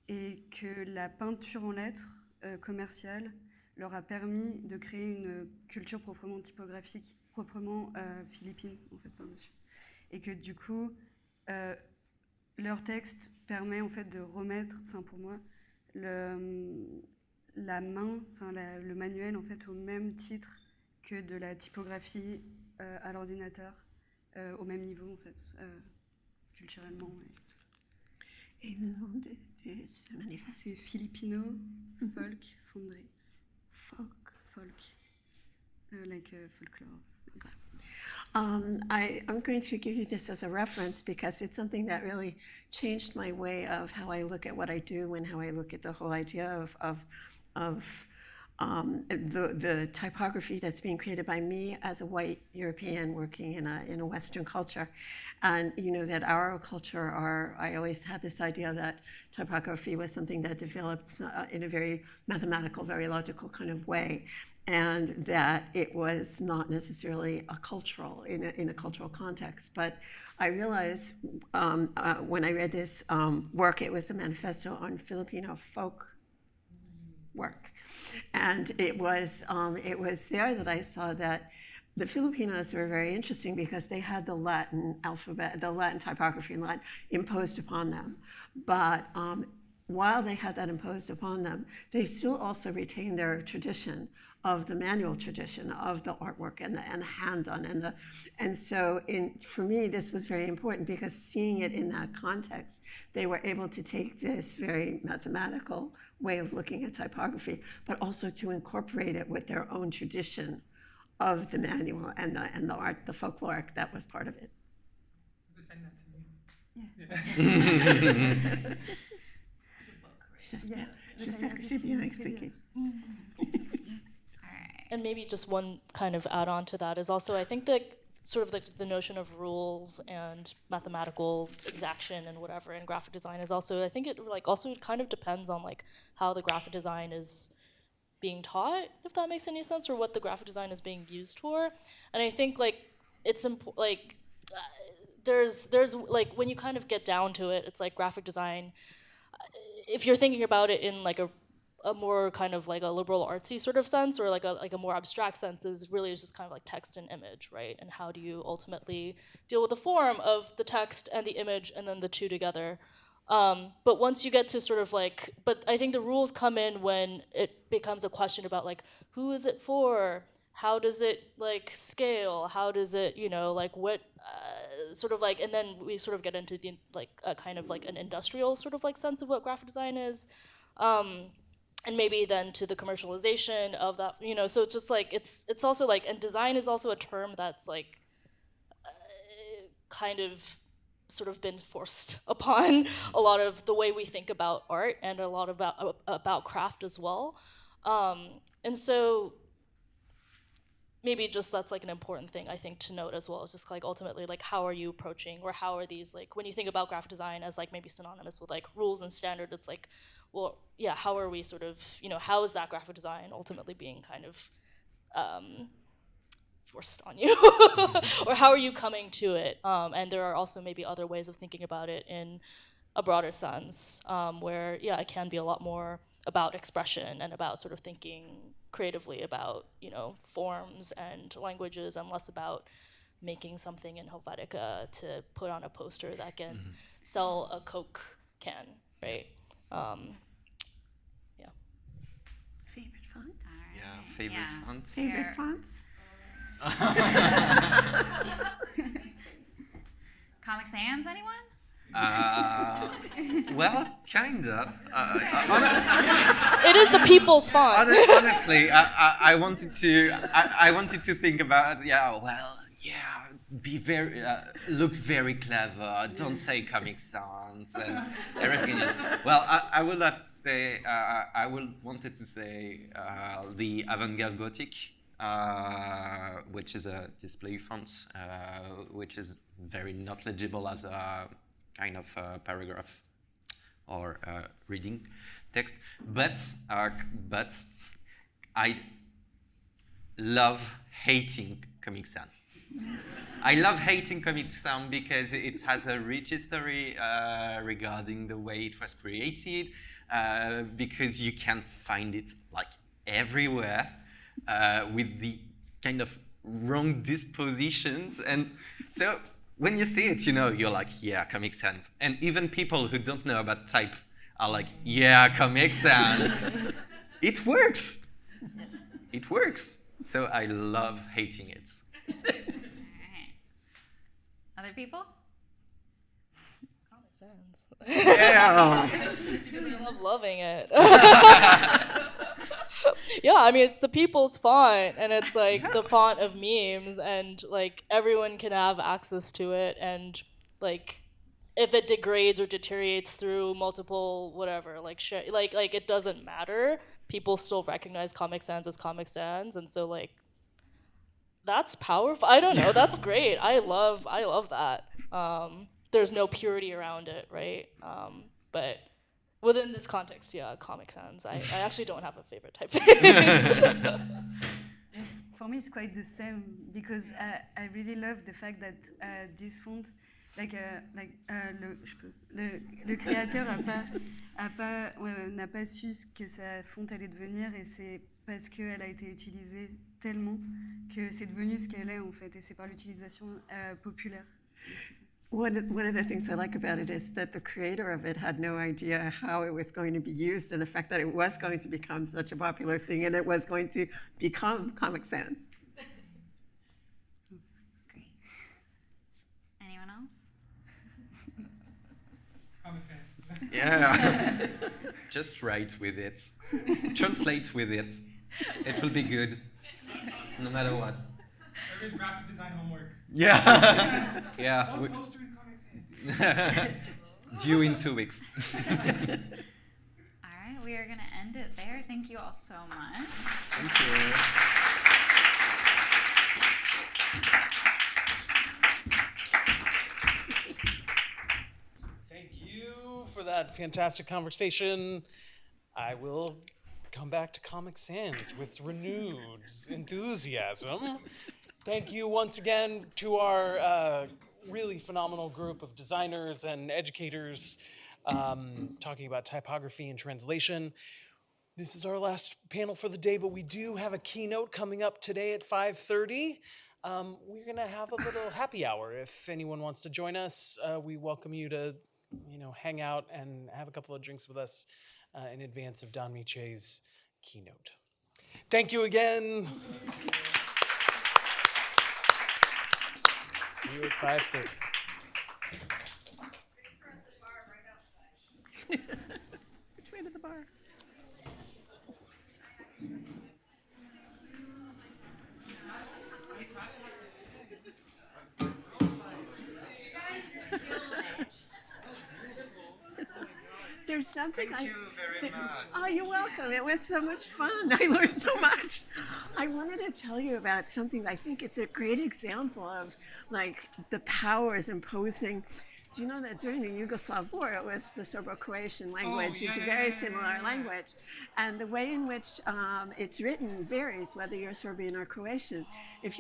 Speaker 8: et que la peinture en lettres commerciale leur a permis de créer une culture proprement typographique, proprement philippine, en fait, par-dessus. Et que du coup, leur texte permet en fait de remettre, enfin pour moi, la main, enfin le manuel en fait au même titre que de la typographie à l'ordinateur, au même niveau en fait, culturellement. Et tout ça.
Speaker 7: Et le nom de ce manifeste?
Speaker 8: C'est Filipino Folk Foundry. Folk. Like folklore.
Speaker 7: I'm going to give you this as a reference because it's something that really changed my way of how I look at what I do and how I look at the whole idea of the typography that's being created by me as a white European working in a Western culture. And you know that our culture, I always had this idea that typography was something that developed in a very mathematical, very logical kind of way, and that it was not necessarily a cultural, in a cultural context. But I realized when I read this work, it was a manifesto on Filipino folk work. And it was there that I saw that the Filipinos were very interesting because they had the Latin alphabet, the Latin typography and Latin imposed upon them. But while they had that imposed upon them, they still also retained their tradition of the manual tradition of the artwork and the hand done and so for me this was very important because seeing it in that context, they were able to take this very mathematical way of looking at typography, but also to incorporate it with their own tradition of the manual and the art, the folkloric that was part of it.
Speaker 4: Send that to me.
Speaker 7: Yeah. J'espère que j'ai bien expliqué.
Speaker 9: And maybe just one kind of add-on to that is also, I think that sort of the notion of rules and mathematical exaction and whatever in graphic design is also, I think it like also kind of depends on like how the graphic design is being taught, if that makes any sense, or what the graphic design is being used for. And I think like it's important, like there's like when you kind of get down to it, it's like graphic design, if you're thinking about it in like a more kind of like a liberal artsy sort of sense, or like a more abstract sense, is really just kind of like text and image, right? And how do you ultimately deal with the form of the text and the image and then the two together? But once you get to sort of like, but I think the rules come in when it becomes a question about like, who is it for? How does it like scale? How does it, you know, like what sort of like, and then we sort of get into the like a kind of like an industrial sort of like sense of what graphic design is. And maybe then to the commercialization of that, you know, so it's just like, it's also like, and design is also a term that's like kind of sort of been forced upon a lot of the way we think about art and a lot about craft as well. And so maybe just that's like an important thing I think to note as well. It's just like ultimately like how are you approaching, or how are these like, when you think about graphic design as like maybe synonymous with like rules and standard, it's like, well, yeah, how are we sort of, you know, how is that graphic design ultimately being kind of forced on you? Or how are you coming to it? And there are also maybe other ways of thinking about it in a broader sense, where, yeah, it can be a lot more about expression and about sort of thinking creatively about, you know, forms and languages, and less about making something in Helvetica to put on a poster that can sell a Coke can, right? Yeah.
Speaker 7: Favorite font?
Speaker 5: Yeah, favorite fonts.
Speaker 7: Favorite fonts?
Speaker 3: Comic Sans, anyone?
Speaker 5: Well, kinda.
Speaker 9: It is the people's font.
Speaker 5: Honestly, I wanted to think about, yeah, well, yeah, be very, look very clever, don't say Comic Sans and everything else. Well, I would have to say, wanted to say the Avant-Garde Gothic, which is a display font, which is very not legible as a kind of paragraph or reading. text. But I love hating Comic Sans. I love hating Comic Sans because it has a rich history regarding the way it was created, because you can find it like everywhere with the kind of wrong dispositions. And so when you see it, you know, you're like, yeah, Comic Sans. And even people who don't know about type are like, yeah, Comic Sans. It works.
Speaker 6: Yes.
Speaker 5: It works. So I love hating it.
Speaker 3: Other people?
Speaker 9: Comic Sans.
Speaker 5: Yeah.
Speaker 9: I love loving it. Yeah, I mean, it's the people's font, and it's like the font of memes, and like everyone can have access to it, and like if it degrades or deteriorates through multiple whatever, like like it doesn't matter. People still recognize Comic Sans as Comic Sans, and so like that's powerful. I don't know. That's great. I love that. There's no purity around it, right? But within this context, yeah, Comic Sans. I actually don't have a favorite typeface.
Speaker 8: For me, it's quite the same because I really love the fact that this font, le créateur n'a pas su ce que sa fonte allait devenir, et c'est parce qu'elle a été utilisée tellement que c'est devenu ce qu'elle est en fait, et c'est par l'utilisation populaire.
Speaker 7: One of the things I like about it is that the creator of it had no idea how it was going to be used, and the fact that it was going to become such a popular thing, and it was going to become Comic Sans.
Speaker 3: Great. Anyone else?
Speaker 4: Comic Sans.
Speaker 5: Yeah. Just write with it. Translate with it. It will be good, no matter what.
Speaker 4: There is graphic design homework.
Speaker 5: Yeah. Yeah.
Speaker 4: One poster in Comic Sans.
Speaker 5: Due in 2 weeks.
Speaker 3: All right, we are going to end it there. Thank you all so much.
Speaker 5: Thank you.
Speaker 2: Thank you for that fantastic conversation. I will come back to Comic Sans with renewed enthusiasm. Thank you once again to our really phenomenal group of designers and educators talking about typography and translation. This is our last panel for the day, but we do have a keynote coming up today at 5:30. We're gonna have a little happy hour. If anyone wants to join us, we welcome you to, hang out and have a couple of drinks with us in advance of Don Miche's keynote. Thank you again. See you at 5:30.
Speaker 7: Which way to the bar? There's something
Speaker 5: Thank you very much.
Speaker 7: Oh, you're welcome. It was so much fun. I learned so much. I wanted to tell you about something. I think it's a great example of like the powers imposing. Do you know that during the Yugoslav War, it was the Serbo-Croatian language. It's a very similar language. And the way in which it's written varies whether you're Serbian or Croatian. If